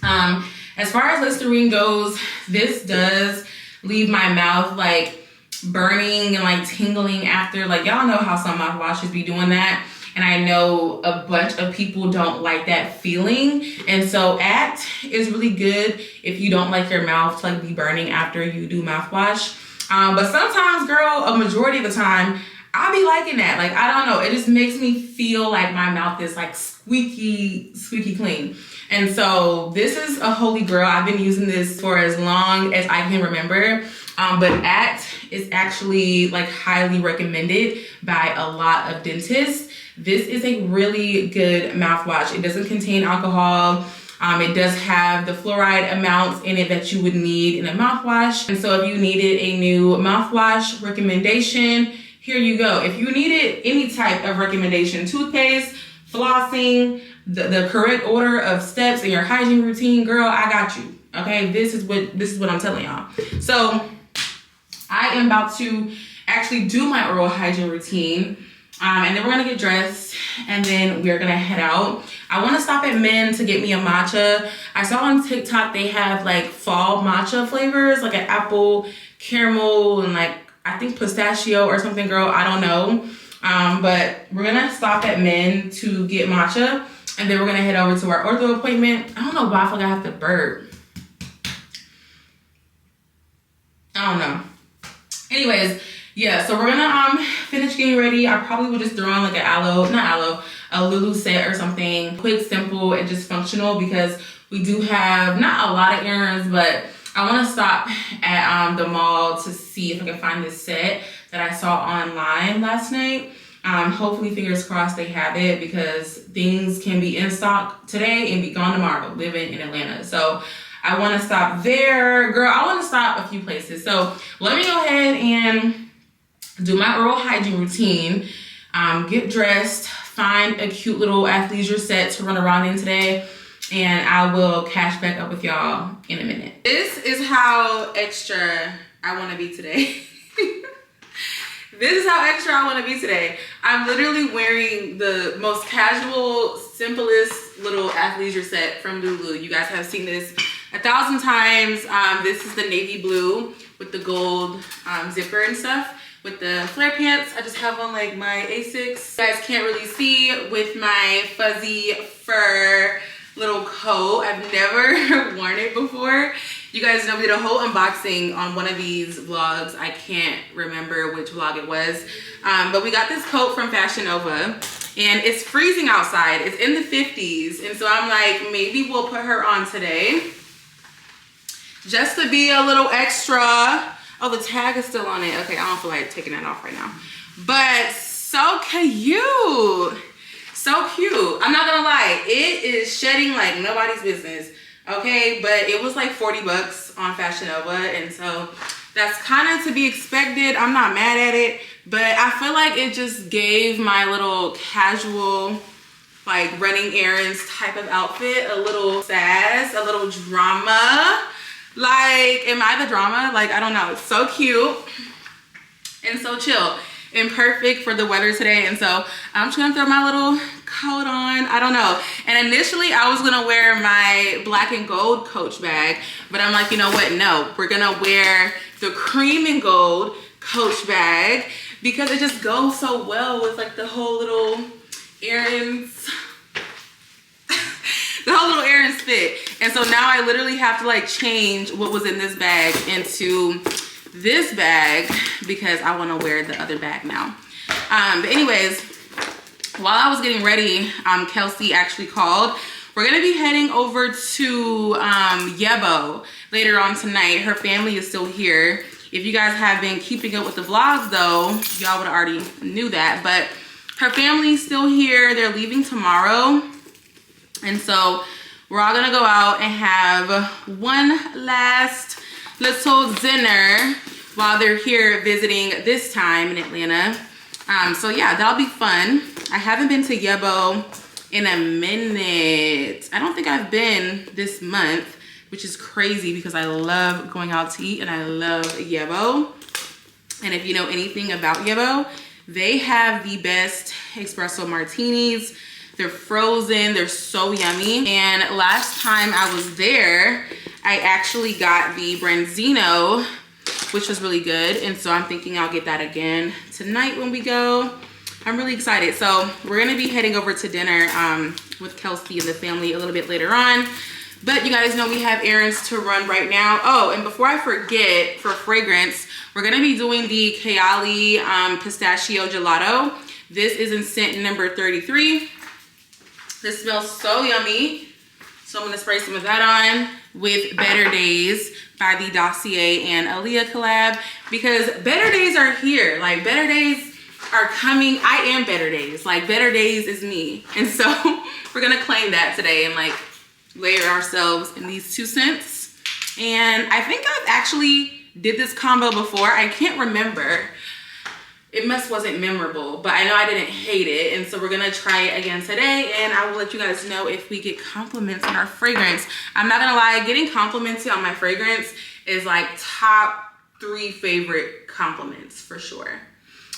A: As far as Listerine goes, this does leave my mouth like burning and like tingling after. Like, y'all know how some mouthwashes be doing that. And I know a bunch of people don't like that feeling. And so appt is really good if you don't like your mouth to like be burning after you do mouthwash. But sometimes, girl, a majority of the time, I'll be liking that. Like, I don't know. It just makes me feel like my mouth is like squeaky clean. And so this is a holy grail. I've been using this for as long as I can remember. But appt is actually like highly recommended by a lot of dentists. This is a really good mouthwash. It doesn't contain alcohol. It does have the fluoride amounts in it that you would need in a mouthwash. And so if you needed a new mouthwash recommendation, here you go. If you needed any type of recommendation, toothpaste, flossing, the correct order of steps in your hygiene routine, girl, I got you. Okay, this is what I'm telling y'all. So I am about to actually do my oral hygiene routine. And then we're gonna get dressed and then we're gonna head out. I wanna stop at Men to get me a matcha. I saw on TikTok they have like fall matcha flavors, like an apple, caramel, and like I think pistachio or something, girl, I don't know. But we're gonna stop at Men to get matcha and then we're gonna head over to our ortho appointment. I don't know why I feel like I have to burp. I don't know. Anyways, yeah, so we're gonna finish getting ready. I probably would just throw on like a Lulu set or something. Quick, simple, and just functional because we do have not a lot of errands, but I wanna stop at the mall to see if I can find this set that I saw online last night. Hopefully, fingers crossed, they have it because things can be in stock today and be gone tomorrow, living in Atlanta. So I wanna stop there. Girl, I wanna stop a few places. So let me go ahead and do my oral hygiene routine, get dressed, find a cute little athleisure set to run around in today, and I will catch back up with y'all in a minute. This is how extra I want to be today. This is how extra I want to be today. I'm literally wearing the most casual, simplest little athleisure set from Lulu. You guys have seen this 1,000 times. This is the navy blue with the gold zipper and stuff. With the flare pants, I just have on like my Asics. You guys can't really see with my fuzzy fur little coat. I've never worn it before. You guys know we did a whole unboxing on one of these vlogs. I can't remember which vlog it was. But we got this coat from Fashion Nova and it's freezing outside. It's in the 50s. And so I'm like, maybe we'll put her on today just to be a little extra. Oh, the tag is still on it. Okay, I don't feel like taking that off right now. But so cute. So cute. I'm not gonna lie. It is shedding like nobody's business. Okay, but it was like 40 bucks on Fashion Nova. And so that's kind of to be expected. I'm not mad at it. But I feel like it just gave my little casual, like running errands type of outfit a little sass, a little drama. Like, am I the drama? Like, I don't know. It's so cute and so chill and perfect for the weather today. And so I'm just gonna throw my little coat on. I don't know. And initially I was gonna wear my black and gold Coach bag, but I'm like, you know what? No, we're gonna wear the cream and gold Coach bag because it just goes so well with like the whole little errands. The whole little errands fit. And so now I literally have to like change what was in this bag into this bag because I want to wear the other bag now. But anyways, while I was getting ready, Kelsey actually called. We're gonna be heading over to Yebo later on tonight. Her family is still here. If you guys have been keeping up with the vlogs though, y'all would already knew that, but her family's still here. They're leaving tomorrow. And so we're all gonna go out and have one last little dinner while they're here visiting this time in Atlanta. So yeah, that'll be fun. I haven't been to Yebo in a minute. I don't think I've been this month, which is crazy because I love going out to eat and I love Yebo. And if you know anything about Yebo, they have the best espresso martinis. They're frozen, they're so yummy. And last time I was there, I actually got the Branzino, which was really good. And so I'm thinking I'll get that again tonight when we go. I'm really excited. So we're gonna be heading over to dinner with Kelsey and the family a little bit later on. But you guys know we have errands to run right now. Oh, and before I forget, for fragrance, We're gonna be doing the Kayali pistachio gelato. This is in scent number 33. This smells so yummy. So I'm gonna spray some of that on with Better Days by the Dossier and Aaliyah collab, because Better Days are here. Like, Better Days are coming. I am Better Days. Like, Better Days is me. And so we're gonna claim that today and like layer ourselves in these 2 scents. And I think I've actually did this combo before. I can't remember. It wasn't memorable, but I know I didn't hate it. And so we're gonna try it again today, and I will let you guys know if we get compliments on our fragrance. I'm not gonna lie, getting complimented on my fragrance is like top 3 favorite compliments for sure.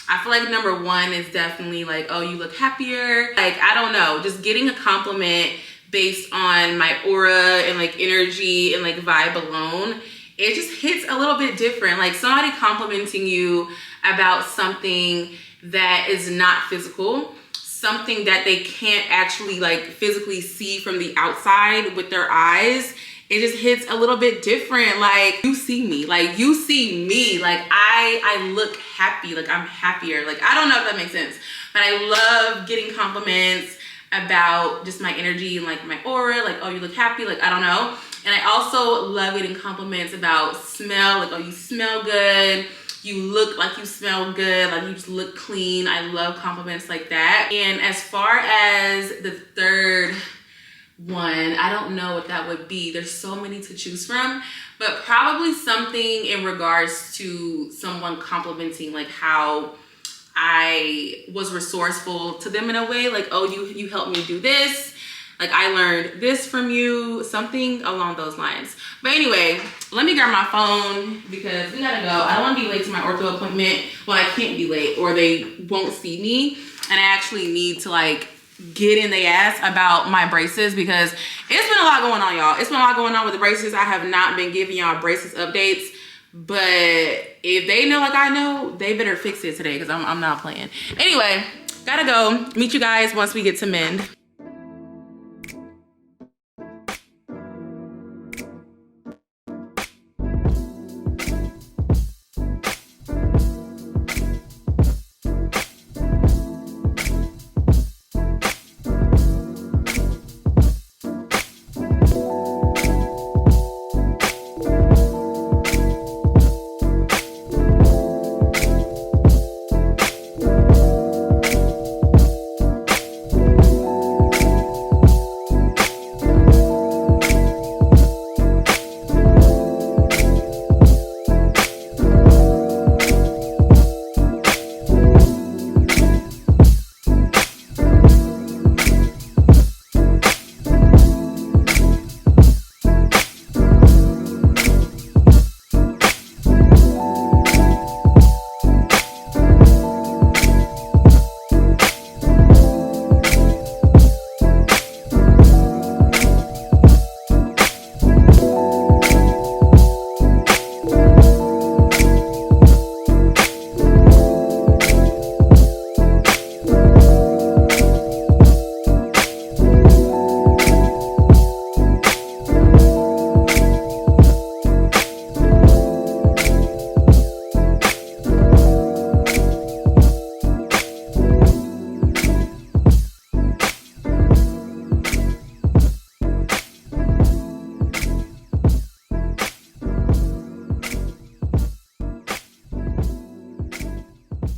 A: I feel like number 1 is definitely like, oh, you look happier. Like, I don't know, just getting a compliment based on my aura and like energy and like vibe alone, it just hits a little bit different. Like, somebody complimenting you about something that is not physical, something that they can't actually like physically see from the outside with their eyes, it just hits a little bit different. Like, you see me, like you see me, like I look happy, like I'm happier. Like, I don't know if that makes sense, but I love getting compliments about just my energy and like my aura, like, oh, you look happy, like, I don't know. And I also love getting compliments about smell, like, oh, you smell good, you look like you smell good, like you just look clean. I love compliments like that. And as far as the third one, I don't know what that would be. There's so many to choose from, but probably something in regards to someone complimenting like how I was resourceful to them in a way, like, oh, you helped me do this, like I learned this from you, something along those lines. But anyway, let me grab my phone because we gotta go. I don't want to be late to my ortho appointment. Well, I can't be late or they won't see me, and I actually need to like get in the ass about my braces because it's been a lot going on, y'all. It's been a lot going on with the braces. I have not been giving y'all braces updates, but if they know like I know, they better fix it today because I'm not playing. Anyway, gotta go. Meet you guys once we get to mend.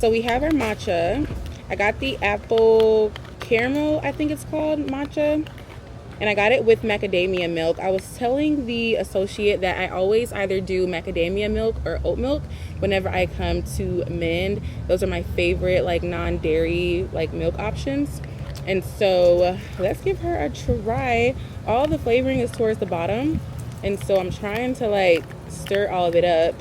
A: So we have our matcha. I got the apple caramel, I think it's called, matcha. And I got it with macadamia milk. I was telling the associate that I always either do macadamia milk or oat milk whenever I come to Mend. Those are my favorite like non-dairy like milk options. And so let's give her a try. All the flavoring is towards the bottom. And so I'm trying to like stir all of it up.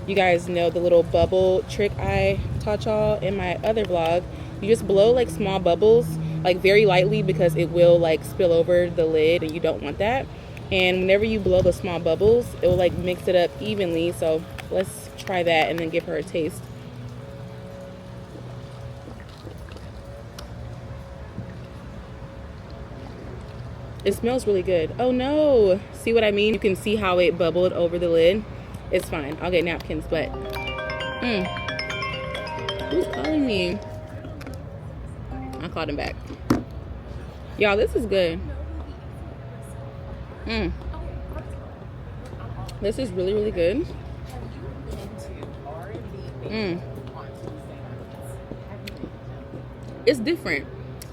A: You guys know the little bubble trick I taught y'all in my other vlog. You just blow like small bubbles, like very lightly, because it will like spill over the lid and you don't want that. And whenever you blow the small bubbles, it will like mix it up evenly. So let's try that and then give her a taste. It smells really good. Oh no, see what I mean? You can see how it bubbled over the lid. It's fine, I'll get napkins, but Who's calling me? I called him back. Y'all, this is good. This is really, really good. It's different.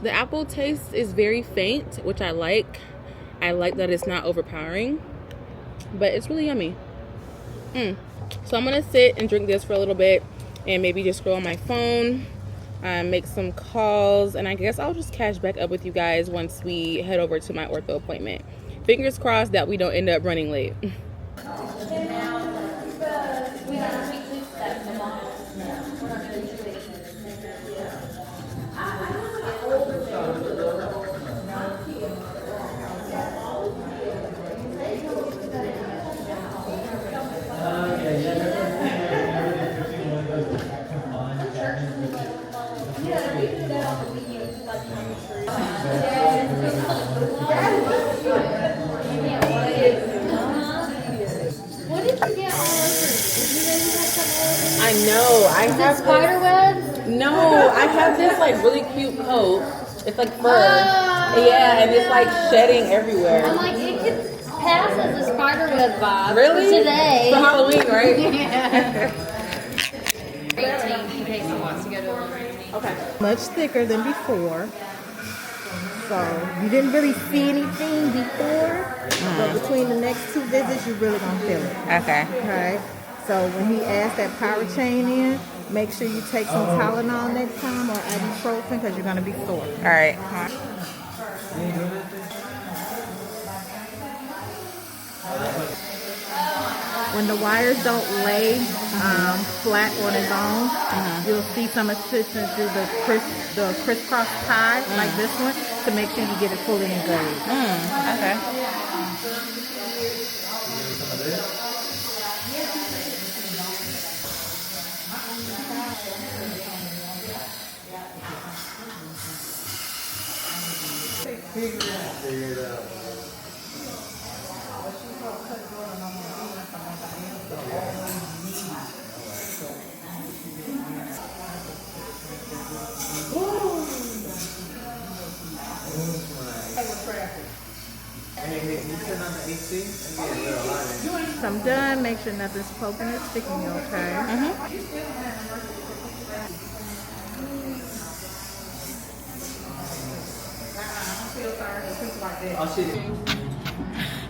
A: The apple taste is very faint, which I like. I like that it's not overpowering, but it's really yummy. So I'm gonna sit and drink this for a little bit and maybe just scroll on my phone, make some calls, and I guess I'll just catch back up with you guys once we head over to my ortho appointment. Fingers crossed that we don't end up running late. I know. I have
D: spider webs?
A: No, I have this like really cute coat. It's like fur. Yeah, and it's like shedding everywhere.
D: I'm like, it could pass as a spider web vibe.
A: Really?
D: For today.
A: For Halloween, right?
D: Yeah. 18. She takes a lot to go to a
A: Okay.
E: Much thicker than before. So you didn't really see anything before, but between the next 2 visits, you're really gonna feel it.
A: Okay.
E: Right? So when he adds that power chain in, make sure you take some Tylenol next time or ibuprofen because you're gonna be sore.
A: All right.
E: When the wires don't lay flat on his own, you'll see some assistance through the crisscross tie like this one to make sure you get it fully engaged.
A: Okay.
E: So I'm done. Make sure nothing's poking or sticking you, okay?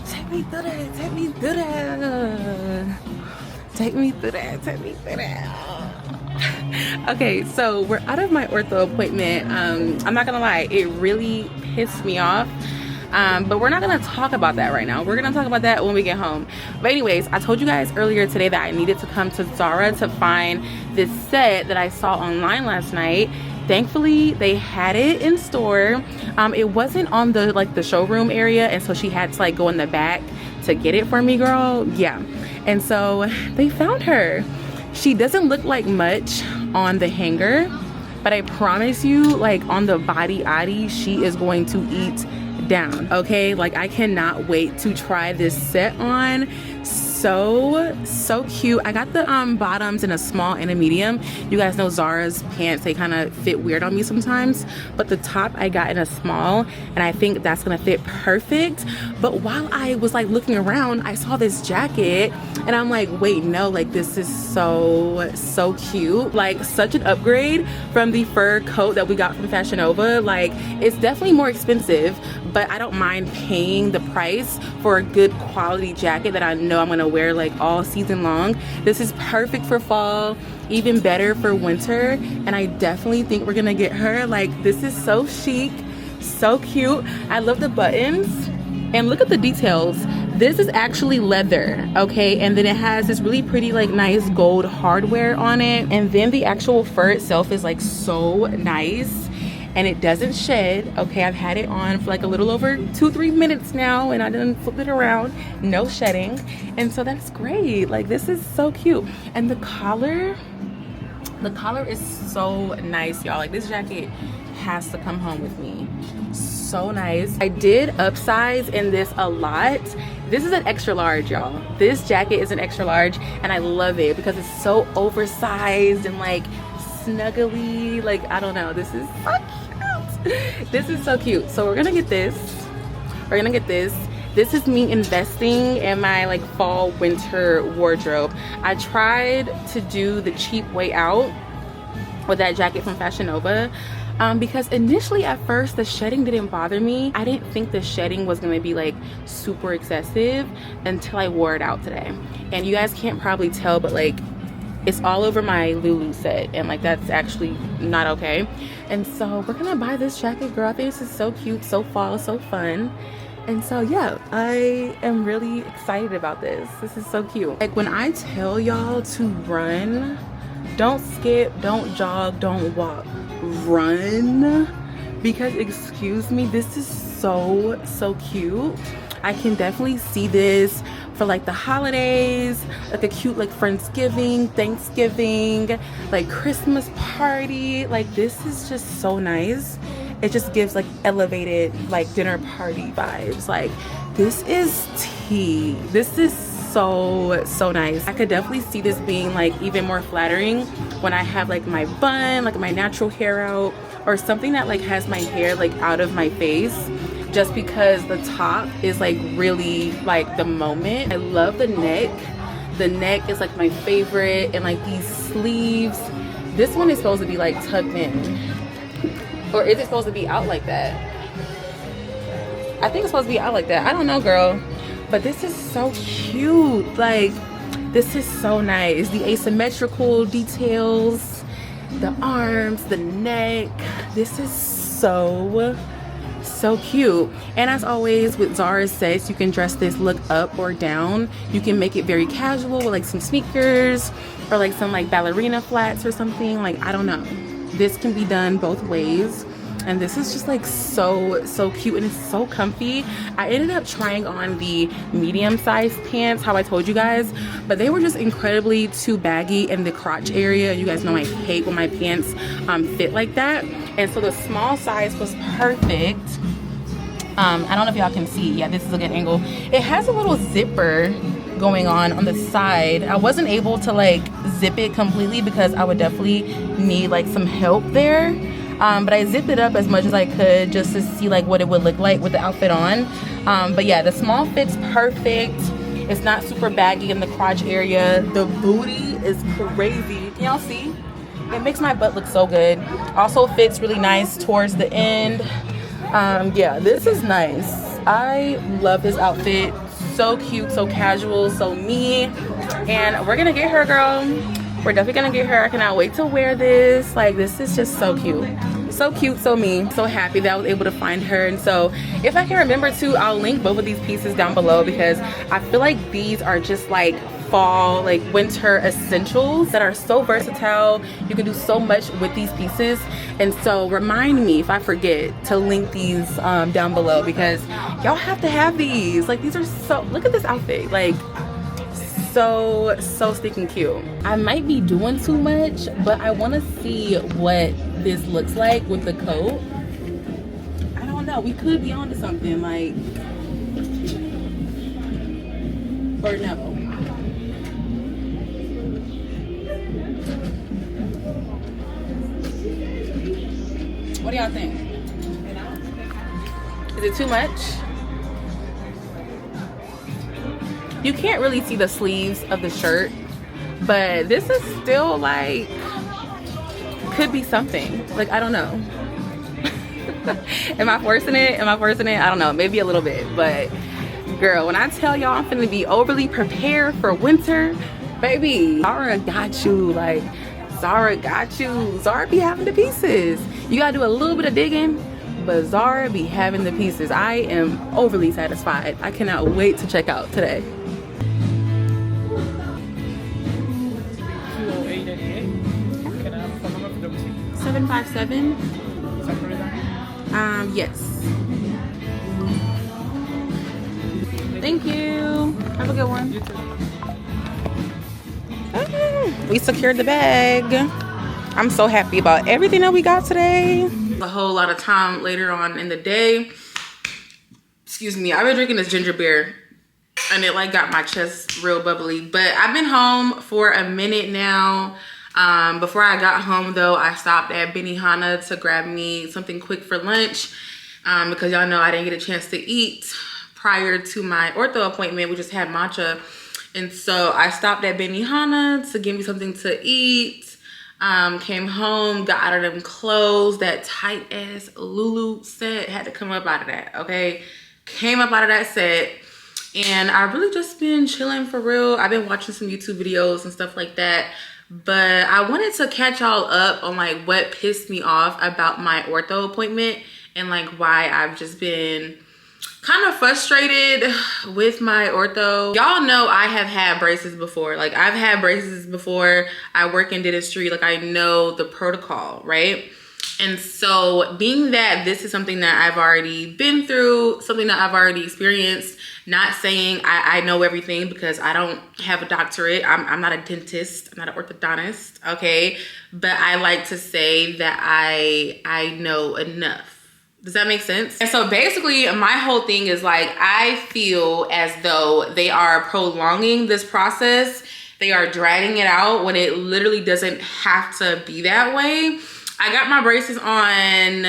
A: Take me through that. Take me through that. Take me through that. Take me through that. Okay, so we're out of my ortho appointment. I'm not gonna lie, it really pissed me off. But we're not gonna talk about that right now. We're gonna talk about that when we get home. But anyways, I told you guys earlier today that I needed to come to Zara to find this set that I saw online last night. Thankfully, they had it in store. It wasn't on the showroom area, and so she had to like go in the back to get it for me, girl. Yeah. And so they found her. She doesn't look like much on the hanger, but I promise you, like on the body, she is going to eat down. Okay, like I cannot wait to try this set on. So cute. I got the bottoms in a small and a medium. You guys know Zara's pants, they kind of fit weird on me sometimes, but the top I got in a small, and I think that's gonna fit perfect. But while I was like looking around, I saw this jacket and I'm like, wait, no, like this is so cute. Like such an upgrade from the fur coat that we got from Fashion Nova. Like it's definitely more expensive, but I don't mind paying the price for a good quality jacket that I know I'm gonna wear like all season long. This is perfect for fall, even better for winter, and I definitely think we're gonna get her. Like this is so chic, so cute. I love the buttons, and look at the details. This is actually leather, okay, and then it has this really pretty like nice gold hardware on it, and then the actual fur itself is like so nice and it doesn't shed. Okay, I've had it on for like a little over 2-3 minutes now, and I didn't flip it around, no shedding, and so that's great. Like this is so cute. And the collar is so nice, y'all. Like this jacket has to come home with me. So nice. I did upsize in this a lot, This is an extra large, y'all. This jacket is an extra large, and I love it because it's so oversized and like snuggly. Like, I don't know, this is so cute. This is so cute. So we're gonna get this. We're gonna get this. This is me investing in my like fall winter wardrobe. I tried to do the cheap way out with that jacket from Fashion Nova. Because initially at first the shedding didn't bother me. I didn't think the shedding was gonna be like super excessive until I wore it out today. And you guys can't probably tell, but like it's all over my Lulu set, and like that's actually not okay. And so we're gonna buy this jacket, girl. I think this is so cute, so fall, so fun. And so yeah, I am really excited about this. This is so cute. Like when I tell y'all to run, don't skip, don't jog, don't walk, run. Because excuse me, this is so cute. I can definitely see this for like the holidays, like a cute like Friendsgiving, Thanksgiving, like Christmas party. Like this is just so nice. It just gives like elevated like dinner party vibes. Like this is tea. This is so nice. I could definitely see this being like even more flattering when I have like my bun, like my natural hair out, or something that like has my hair like out of my face, just because the top is like really like the moment. I love the neck. The neck is like my favorite, and like these sleeves. This one is supposed to be like tucked in, or is it supposed to be out like that? I think it's supposed to be out like that. I don't know, girl. But this is so cute. Like, this is so nice. The asymmetrical details, the arms, the neck. This is so cute. And as always with Zara sets, you can dress this look up or down. You can make it very casual with like some sneakers or like some like ballerina flats or something. Like, I don't know. This can be done both ways. And this is just like so cute, and it's so comfy. I ended up trying on the medium-sized pants, how I told you guys, but they were just incredibly too baggy in the crotch area. You guys know I hate when my pants fit like that. And so the small size was perfect. I don't know if y'all can see. Yeah, this is a good angle. It has a little zipper going on the side. I wasn't able to like zip it completely because I would definitely need like some help there. But I zipped it up as much as I could just to see like what it would look like with the outfit on. But yeah, the small fit's perfect. It's not super baggy in the crotch area. The booty is crazy. Can y'all see? It makes my butt look so good. Also fits really nice towards the end. Yeah, this is nice. I love this outfit. So cute, so casual, so me. And we're gonna get her, girl. We're definitely gonna get her. I cannot wait to wear this. Like, this is just so cute. So cute, so me. So happy that I was able to find her. And so if I can remember to, I'll link both of these pieces down below, because I feel like these are just like fall, like winter essentials that are so versatile. You can do so much with these pieces. And so remind me if I forget to link these down below, because y'all have to have these. Like, these are so, look at this outfit. Like, so stinking cute. I might be doing too much, but I want to see what this looks like with the coat. I don't know, we could be onto something, like, or no. What do y'all think? Is it too much? You can't really see the sleeves of the shirt, but this is still like, could be something. Like, I don't know. Am I forcing it? Am I forcing it? I don't know, maybe a little bit. But girl, when I tell y'all I'm finna be overly prepared for winter, baby, Zara got you. Like, Zara got you. Zara be having the pieces. You gotta do a little bit of digging, but Zara be having the pieces. I am overly satisfied. I cannot wait to check out today. 757. Yes. Thank you. Have a good one. You too. We secured the bag. I'm so happy about everything that we got today. A whole lot of time later on in the day. Excuse me, I've been drinking this ginger beer and it like got my chest real bubbly. But I've been home for a minute now. Before I got home though, I stopped at Benihana to grab me something quick for lunch, because y'all know I didn't get a chance to eat prior to my ortho appointment. We just had matcha, and so I stopped at Benihana to give me something to eat. Came home, got out of them clothes, that tight ass Lulu set, had to come up out of that, okay? Came up out of that set, and I really just been chilling for real. I've been watching some YouTube videos and stuff like that, but I wanted to catch y'all up on like what pissed me off about my ortho appointment and like why I've just been kind of frustrated with my ortho. Y'all know I have had braces before. Like I've had braces before. I work in dentistry. Like I know the protocol, right? And so being that this is something that I've already been through, something that I've already experienced, not saying I know everything because I don't have a doctorate. I'm not a dentist. I'm not an orthodontist, okay? But I like to say that I know enough. Does that make sense? And so basically my whole thing is like, I feel as though they are prolonging this process. They are dragging it out when it literally doesn't have to be that way. I got my braces on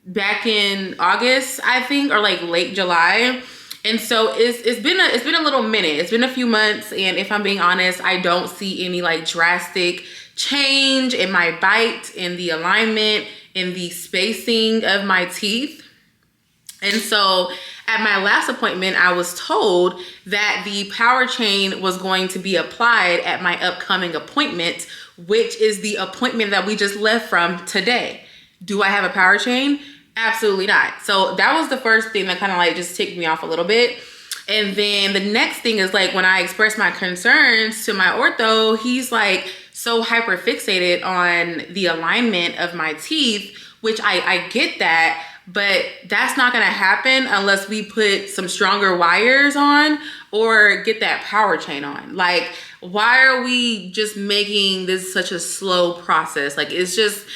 A: back in August, I think, or like late July. And so it's been a little minute. It's been a few months, and if I'm being honest, I don't see any like drastic change in my bite, in the alignment, in the spacing of my teeth. And so at my last appointment, I was told that the power chain was going to be applied at my upcoming appointment, which is the appointment that we just left from today. Do I have a power chain? Absolutely not. So that was the first thing that kind of like just ticked me off a little bit. And then the next thing is like when I expressed my concerns to my ortho, he's like so hyper fixated on the alignment of my teeth, which I get that, but that's not gonna happen unless we put some stronger wires on or get that power chain on. Like, why are we just making this such a slow process? Like, it's just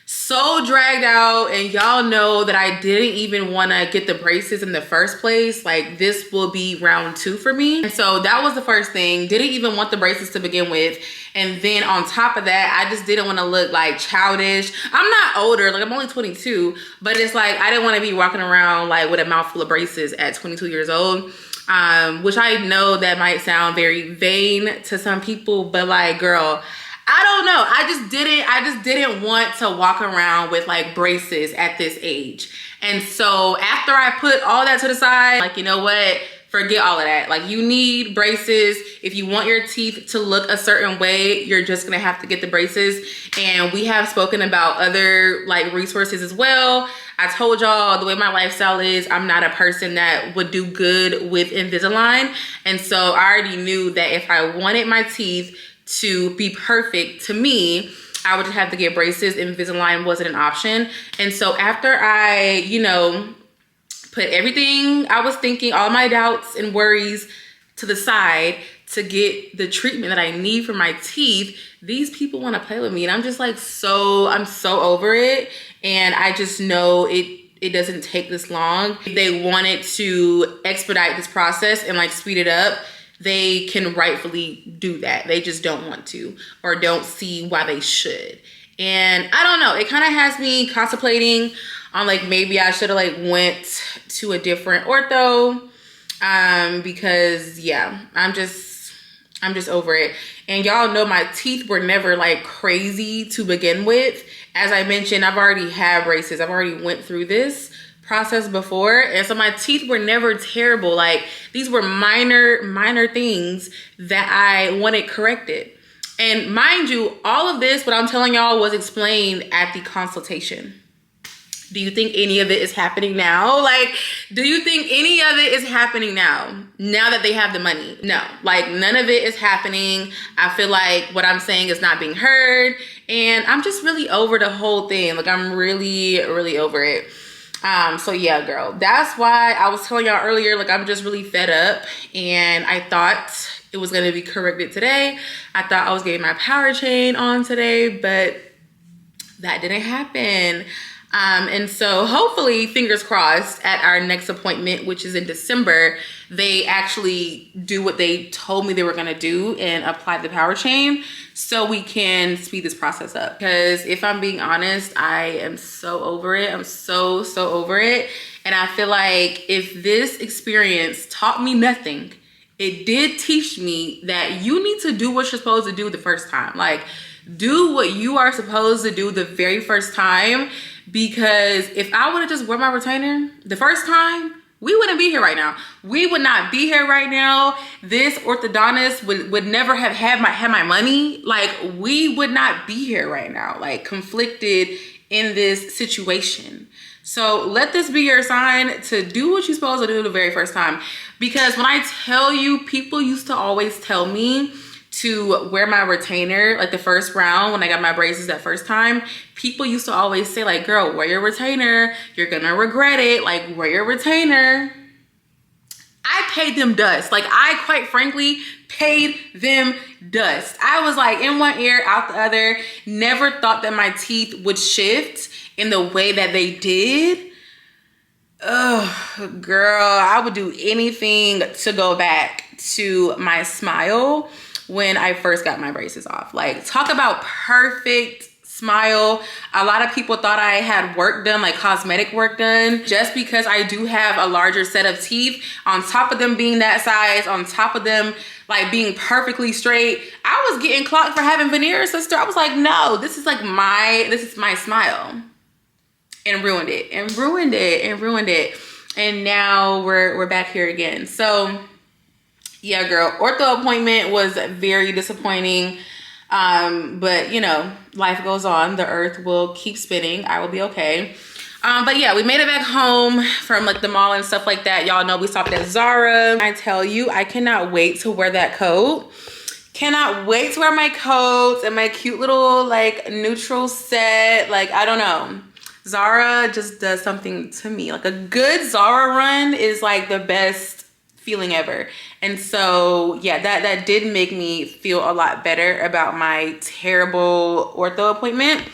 A: so dragged out, and y'all know that I didn't even want to get the braces in the first place. Like, this will be round 2 for me. And so that was the first thing. Didn't even want the braces to begin with. And then on top of that, I just didn't want to look like childish. I'm not older, like I'm only 22, but it's like I didn't want to be walking around like with a mouthful of braces at 22 years old. Which I know that might sound very vain to some people, but like, girl, I don't know. I just didn't want to walk around with like braces at this age. And so after I put all that to the side, like, you know what? Forget all of that. Like, you need braces. If you want your teeth to look a certain way, you're just gonna have to get the braces. And we have spoken about other like resources as well. I told y'all the way my lifestyle is, I'm not a person that would do good with Invisalign. And so I already knew that if I wanted my teeth to be perfect to me, I would just have to get braces. Invisalign wasn't an option. And so after I, you know, put everything I was thinking, all my doubts and worries to the side to get the treatment that I need for my teeth, these people want to play with me. And I'm just like, I'm so over it. And I just know it doesn't take this long. If they wanted to expedite this process and like speed it up, they can rightfully do that. They just don't want to, or don't see why they should. And I don't know, it kind of has me contemplating on like, maybe I should have like went to a different ortho, because yeah, I'm just over it. And y'all know my teeth were never like crazy to begin with. As I mentioned, I've already had braces. I've already went through this process before, and so my teeth were never terrible. Like, these were minor things that I wanted corrected. And mind you, all of this, what I'm telling y'all, was explained at the consultation. Do you think any of it is happening now? Like, do you think any of it is happening now that they have the money? No, like none of it is happening. I feel like what I'm saying is not being heard, and I'm just really over the whole thing. Like, I'm really over it. So yeah, girl, that's why I was telling y'all earlier, like, I'm just really fed up, and I thought it was going to be corrected today. I thought I was getting my power chain on today, but that didn't happen. And so hopefully, fingers crossed, at our next appointment, which is in December, they actually do what they told me they were gonna do and apply the power chain so we can speed this process up. Because if I'm being honest, I am so over it. I'm so over it. And I feel like if this experience taught me nothing, it did teach me that you need to do what you're supposed to do the first time. Like, do what you are supposed to do the very first time. Because if I would have just worn my retainer the first time, we wouldn't be here right now. We would not be here right now. This orthodontist would never have had my money. Like, we would not be here right now, like conflicted in this situation. So let this be your sign to do what you're supposed to do the very first time. Because when I tell you, people used to always tell me to wear my retainer like the first round when I got my braces that first time. People used to always say, like, girl, wear your retainer, you're gonna regret it, like, wear your retainer. I paid them dust. Like, I quite frankly paid them dust. I was like in one ear out the other. Never thought that my teeth would shift in the way that they did. Ugh, girl, I would do anything to go back to my smile when I first got my braces off. Like, talk about perfect smile. A lot of people thought I had work done, like cosmetic work done, just because I do have a larger set of teeth. On top of them being that size, on top of them like being perfectly straight, I was getting clocked for having veneers, sister. I was like, no, this is my smile. And ruined it, and ruined it, and ruined it. And now we're back here again. So yeah, girl, ortho appointment was very disappointing. But you know, life goes on. The earth will keep spinning. I will be okay. But yeah, we made it back home from like the mall and stuff like that. Y'all know we stopped at Zara. I tell you, I cannot wait to wear that coat. Cannot wait to wear my coats and my cute little like neutral set. Like, I don't know. Zara just does something to me. Like, a good Zara run is like the best feeling ever. And so yeah, that did make me feel a lot better about my terrible ortho appointment.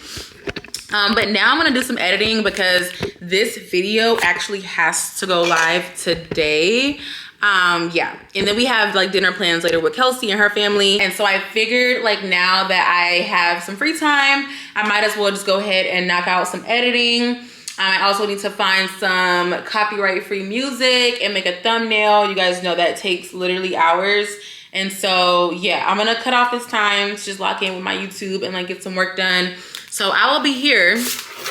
A: But now I'm gonna do some editing because this video actually has to go live today. Yeah, and then we have like dinner plans later with Kelsey and her family. And so I figured, like, now that I have some free time, I might as well just go ahead and knock out some editing. I also need to find some copyright-free music and make a thumbnail. You guys know that takes literally hours. And so yeah, I'm gonna cut off this time to just lock in with my YouTube and like get some work done. So I will be here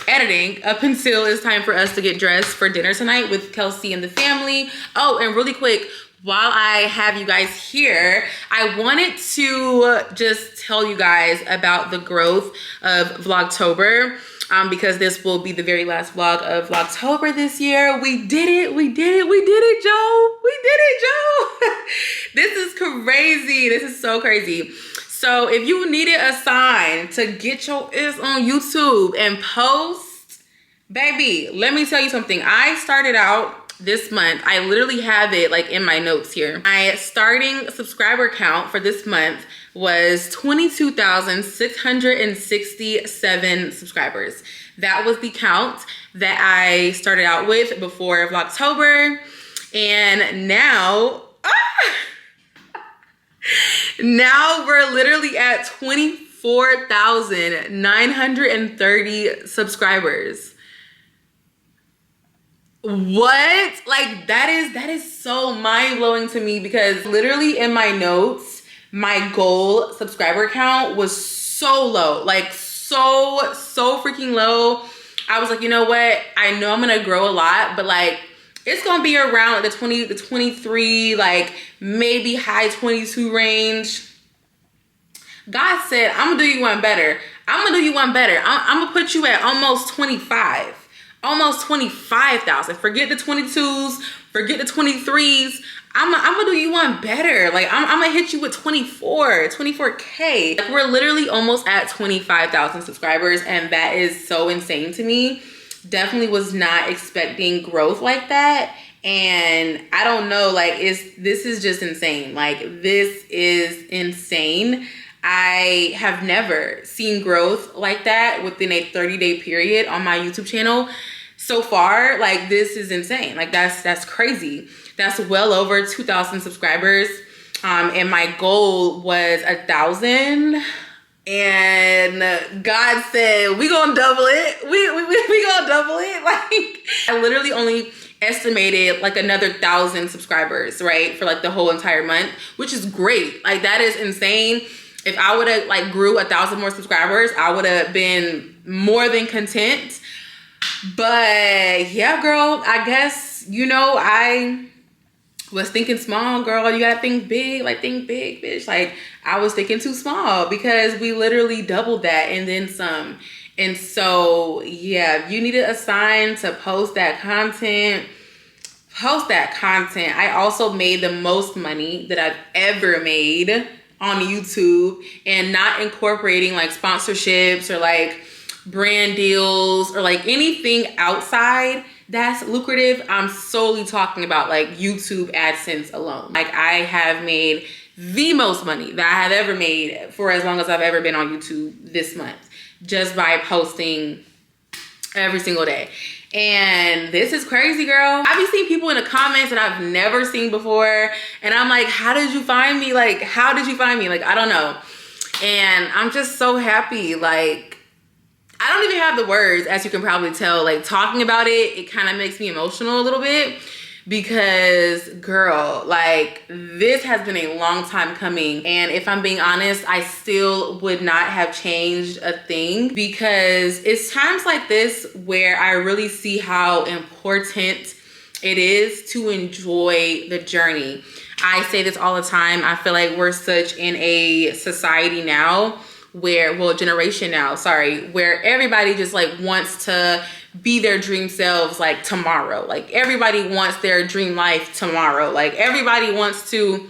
A: editing up until it's time for us to get dressed for dinner tonight with Kelsey and the family. Oh, and really quick, while I have you guys here, I wanted to just tell you guys about the growth of Vlogtober. Because this will be the very last vlog of Vlogtober this year. We did it, Joe. We did it, Joe. This is crazy. This is so crazy. So if you needed a sign to get your ass on YouTube and post, baby, let me tell you something. I started out this month, I literally have it like in my notes here. My starting subscriber count for this month was 22,667 subscribers. That was the count that I started out with before Vlogtober. And now, now we're literally at 24,930 subscribers. What? Like, that is so mind-blowing to me, because literally in my notes, my goal subscriber count was so low, like so freaking low. I was like, you know what? I know I'm gonna grow a lot, but like, it's gonna be around the 20, the 23, like maybe high 22 range. God said, I'm gonna do you one better. I'm gonna do you one better. I'm gonna put you at almost 25. Almost 25,000. Forget the 22s, forget the 23s. I'm gonna do you one better. Like, I'm gonna hit you with 24K. Like, we're literally almost at 25,000 subscribers, and that is so insane to me. Definitely was not expecting growth like that. And I don't know, like, this is just insane. Like, this is insane. I have never seen growth like that within a 30-day period on my YouTube channel. So far, like, this is insane. Like, that's crazy. That's well over 2,000 subscribers. And my goal was 1,000. And God said, we gonna double it. We gonna double it. Like, I literally only estimated like another 1,000 subscribers, right? For like the whole entire month, which is great. Like, that is insane. If I would have like grew 1,000 more subscribers, I would have been more than content. But yeah, girl, I guess, you know, I was thinking small, girl. You gotta think big. Like, think big, bitch. Like, I was thinking too small because we literally doubled that and then some. And so, yeah, you needed a sign to post that content. Post that content. I also made the most money that I've ever made on YouTube, and not incorporating like sponsorships or like brand deals or like anything outside that's lucrative. I'm solely talking about like YouTube AdSense alone. Like, I have made the most money that I have ever made for as long as I've ever been on YouTube this month, just by posting every single day. And this is crazy, girl. I've been seeing people in the comments that I've never seen before, and I'm like, how did you find me? Like, how did you find me? Like, I don't know. And I'm just so happy. Like, I don't even have the words, as you can probably tell. Like, talking about it, it kind of makes me emotional a little bit, because girl, like, this has been a long time coming. And if I'm being honest, I still would not have changed a thing, because it's times like this where I really see how important it is to enjoy the journey. I say this all the time. I feel like we're such in a society now where, well, generation now, sorry, where everybody just like wants to be their dream selves like tomorrow. Like, everybody wants their dream life tomorrow. Like, everybody wants to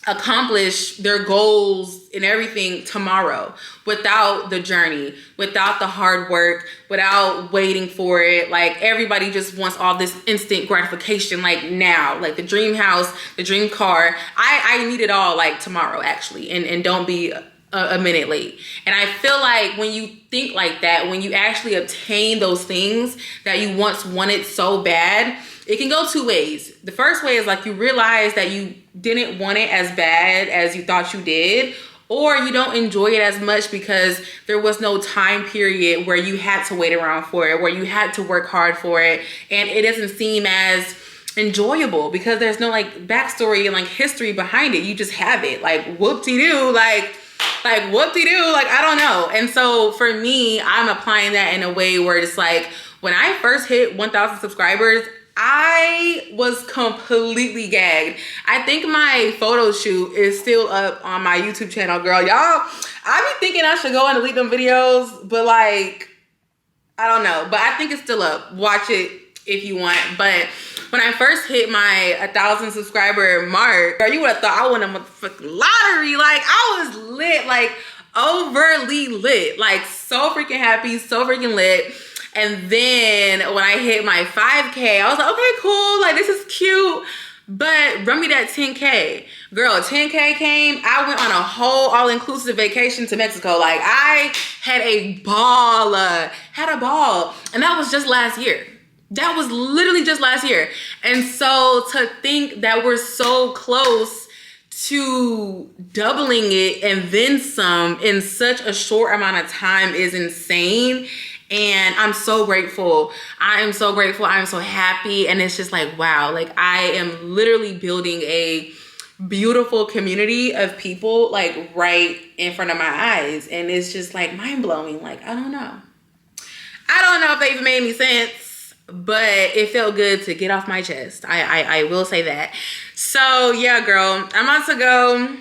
A: accomplish their goals and everything tomorrow, without the journey, without the hard work, without waiting for it. Like, everybody just wants all this instant gratification, like now, like the dream house, the dream car. I need it all like tomorrow, actually, and don't be a minute late. And I feel like when you think like that, when you actually obtain those things that you once wanted so bad, it can go two ways. The first way is like, you realize that you didn't want it as bad as you thought you did, or you don't enjoy it as much because there was no time period where you had to wait around for it, where you had to work hard for it, and it doesn't seem as enjoyable because there's no like backstory and like history behind it. You just have it, like, whoop-de-doo, like whoop-de-doo, like, I don't know. And so for me, I'm applying that in a way where it's like, when I first hit 1,000 subscribers, I was completely gagged. I think my photo shoot is still up on my YouTube channel, girl. Y'all, I be thinking I should go and delete them videos, but like, I don't know. But I think it's still up. Watch it if you want. But when I first hit my 1,000 subscriber mark, girl, you would have thought I won a motherfucking lottery. Like, I was lit, like overly lit, like so freaking happy, so freaking lit. And then when I hit my 5K, I was like, okay, cool, like, this is cute, but run me that 10K. Girl, 10K came, I went on a whole all-inclusive vacation to Mexico. Like, I had a ball, and that was just last year. That was literally just last year. And so to think that we're so close to doubling it and then some in such a short amount of time is insane. And I'm so grateful. I am so grateful. I'm so happy. And it's just like, wow, like, I am literally building a beautiful community of people like right in front of my eyes. And it's just like mind blowing. Like, I don't know. I don't know if it even made any sense, but it felt good to get off my chest. I will say that. So yeah, girl, I'm about to go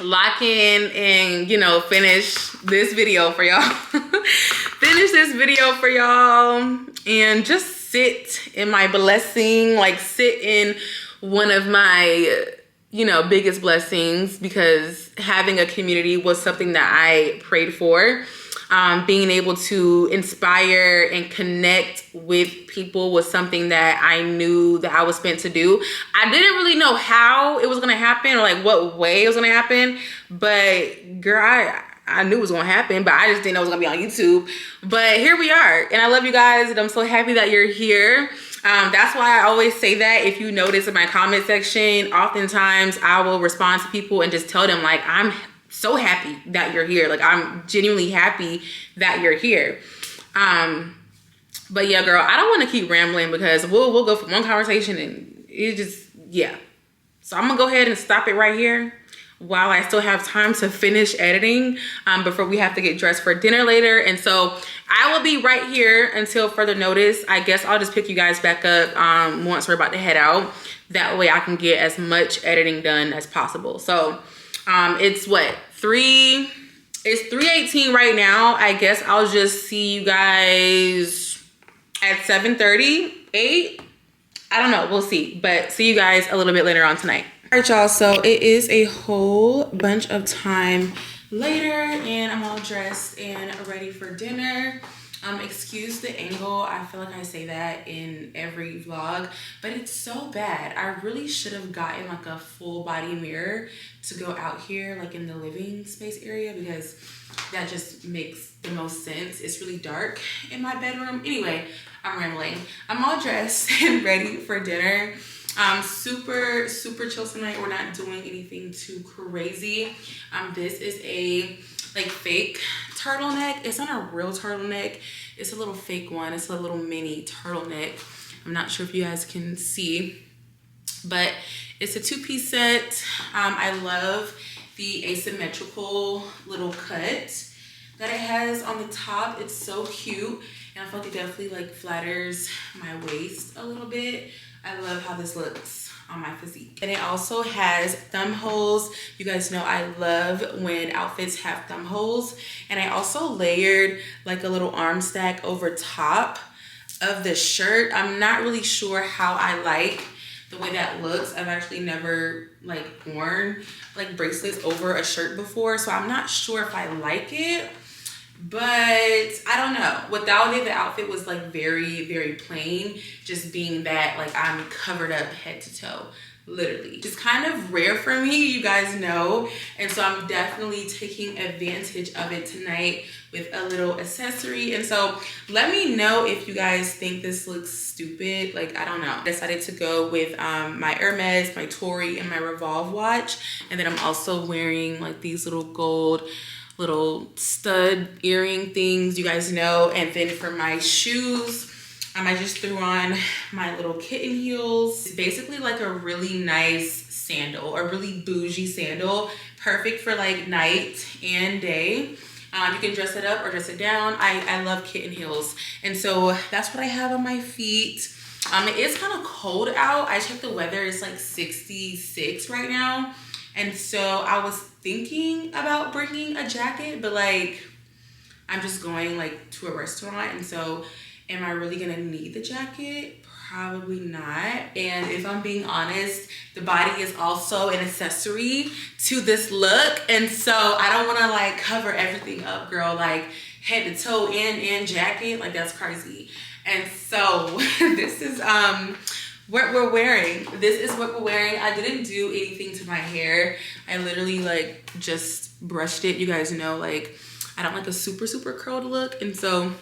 A: lock in and, you know, finish this video for y'all. Finish this video for y'all and just sit in my blessing, like sit in one of my, you know, biggest blessings, because having a community was something that I prayed for being able to inspire and connect with people was something that I knew that I was meant to do. I didn't really know how it was gonna happen or like what way it was gonna happen, but girl, I knew it was gonna happen, but I just didn't know it was gonna be on YouTube. But here we are, and I love you guys, and I'm so happy that you're here. That's why I always say that. If you notice in my comment section, oftentimes I will respond to people and just tell them like, I'm so happy that you're here. Like, I'm genuinely happy that you're here. But yeah, girl, I don't want to keep rambling because we'll go from one conversation and it just, yeah. So I'm gonna go ahead and stop it right here while I still have time to finish editing before we have to get dressed for dinner later. And so I will be right here until further notice. I guess I'll just pick you guys back up once we're about to head out. That way I can get as much editing done as possible. So it's what, it's 3:18 right now. I guess I'll just see you guys at 7:30, 8. I don't know, we'll see. But see you guys a little bit later on tonight. All right, y'all, so it is a whole bunch of time later and I'm all dressed and ready for dinner. Excuse the angle. I feel like I say that in every vlog, but it's so bad. I really should have gotten like a full body mirror to go out here like in the living space area because that just makes the most sense. It's really dark in my bedroom. Anyway, I'm rambling. I'm all dressed and ready for dinner. Super chill tonight. We're not doing anything too crazy. This is a like fake turtleneck. It's not a real turtleneck. It's a little fake one. It's a little mini turtleneck. I'm not sure if you guys can see, but it's a 2-piece set. I love the asymmetrical little cut that it has on the top. It's so cute, and I feel like it definitely like flatters my waist a little bit. I love how this looks on my physique. And it also has thumb holes. You guys know I love when outfits have thumb holes. And I also layered like a little arm stack over top of the shirt. I'm not really sure how I like the way that looks. I've actually never like worn like bracelets over a shirt before, so I'm not sure if I like it. But I don't know. Without it, the outfit was like very plain, just being that like I'm covered up head to toe, literally. It's kind of rare for me, you guys know, and so I'm definitely taking advantage of it tonight with a little accessory. And so let me know if you guys think this looks stupid. Like, I don't know. I decided to go with my Hermes, my Tory, and my Revolve watch, and then I'm also wearing like these little gold little stud earring things, you guys know. And then for my shoes, I just threw on my little kitten heels. It's basically like a really nice sandal, a really bougie sandal, perfect for like night and day. You can dress it up or dress it down. I love kitten heels, and so that's what I have on my feet. It is kind of cold out. I checked the weather, it's like 66 right now. And so I was thinking about bringing a jacket, but like I'm just going like to a restaurant, and so am I really gonna need the jacket? Probably not. And if I'm being honest, the body is also an accessory to this look, and so I don't want to like cover everything up, girl, like head to toe and jacket. Like, that's crazy. And so this is what we're wearing. This is what we're wearing. I didn't do anything to my hair. I literally like just brushed it. You guys know, like, I don't like a super curled look, and so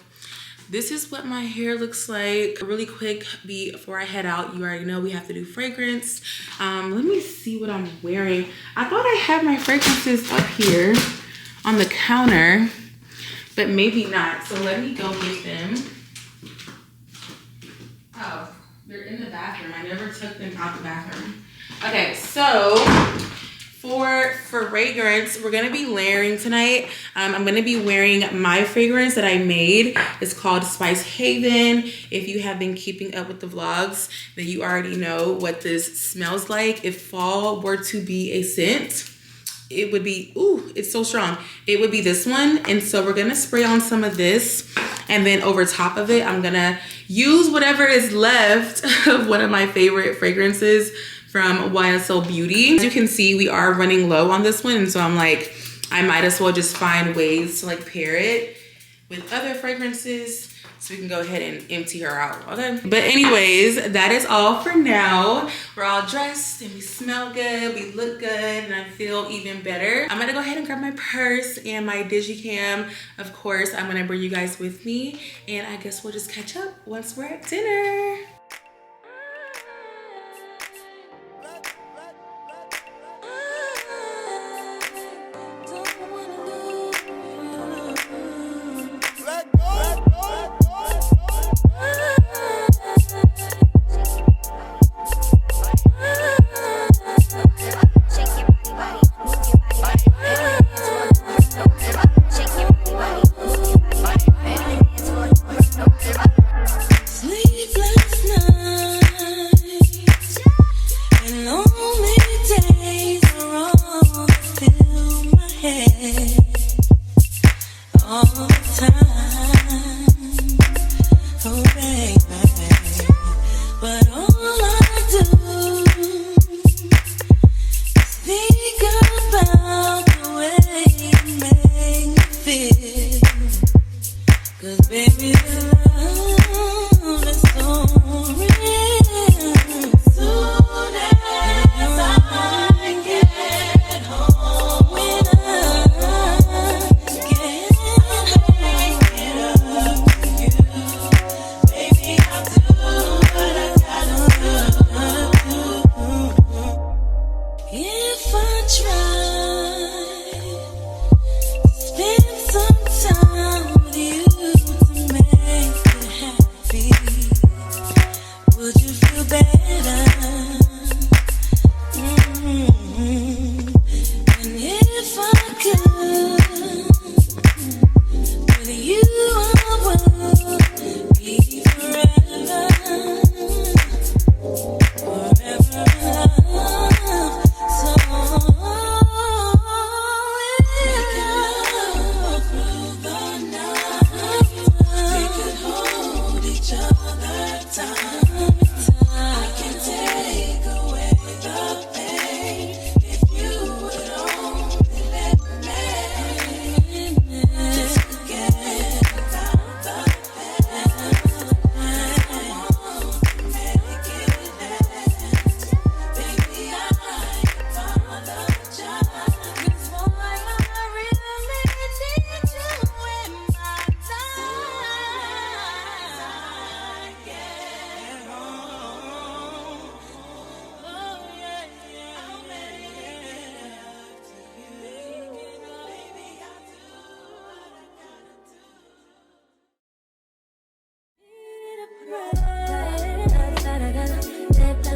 A: this is what my hair looks like. Really quick before I head out, you already know we have to do fragrance. Let me see what I'm wearing. I thought I had my fragrances up here on the counter, but maybe not. So let me go get them. Oh, they're in the bathroom. I never took them out the bathroom. Okay, so for fragrance, we're gonna be layering tonight. I'm gonna be wearing my fragrance that I made. It's called Spice Haven. If you have been keeping up with the vlogs, then you already know what this smells like. If fall were to be a scent, it would be, ooh, it's so strong. It would be this one. And so we're gonna spray on some of this, and then over top of it, I'm gonna use whatever is left of one of my favorite fragrances from YSL Beauty. As you can see, we are running low on this one, and so I'm like, I might as well just find ways to like pair it with other fragrances so we can go ahead and empty her out, okay? But anyways, that is all for now. We're all dressed and we smell good, we look good, and I feel even better. I'm gonna go ahead and grab my purse and my digicam. Of course, I'm gonna bring you guys with me, and I guess we'll just catch up once we're at dinner.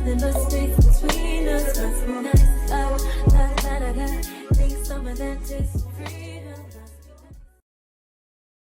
C: Nothing but space between us. Must be nice. Think some of that is freedom.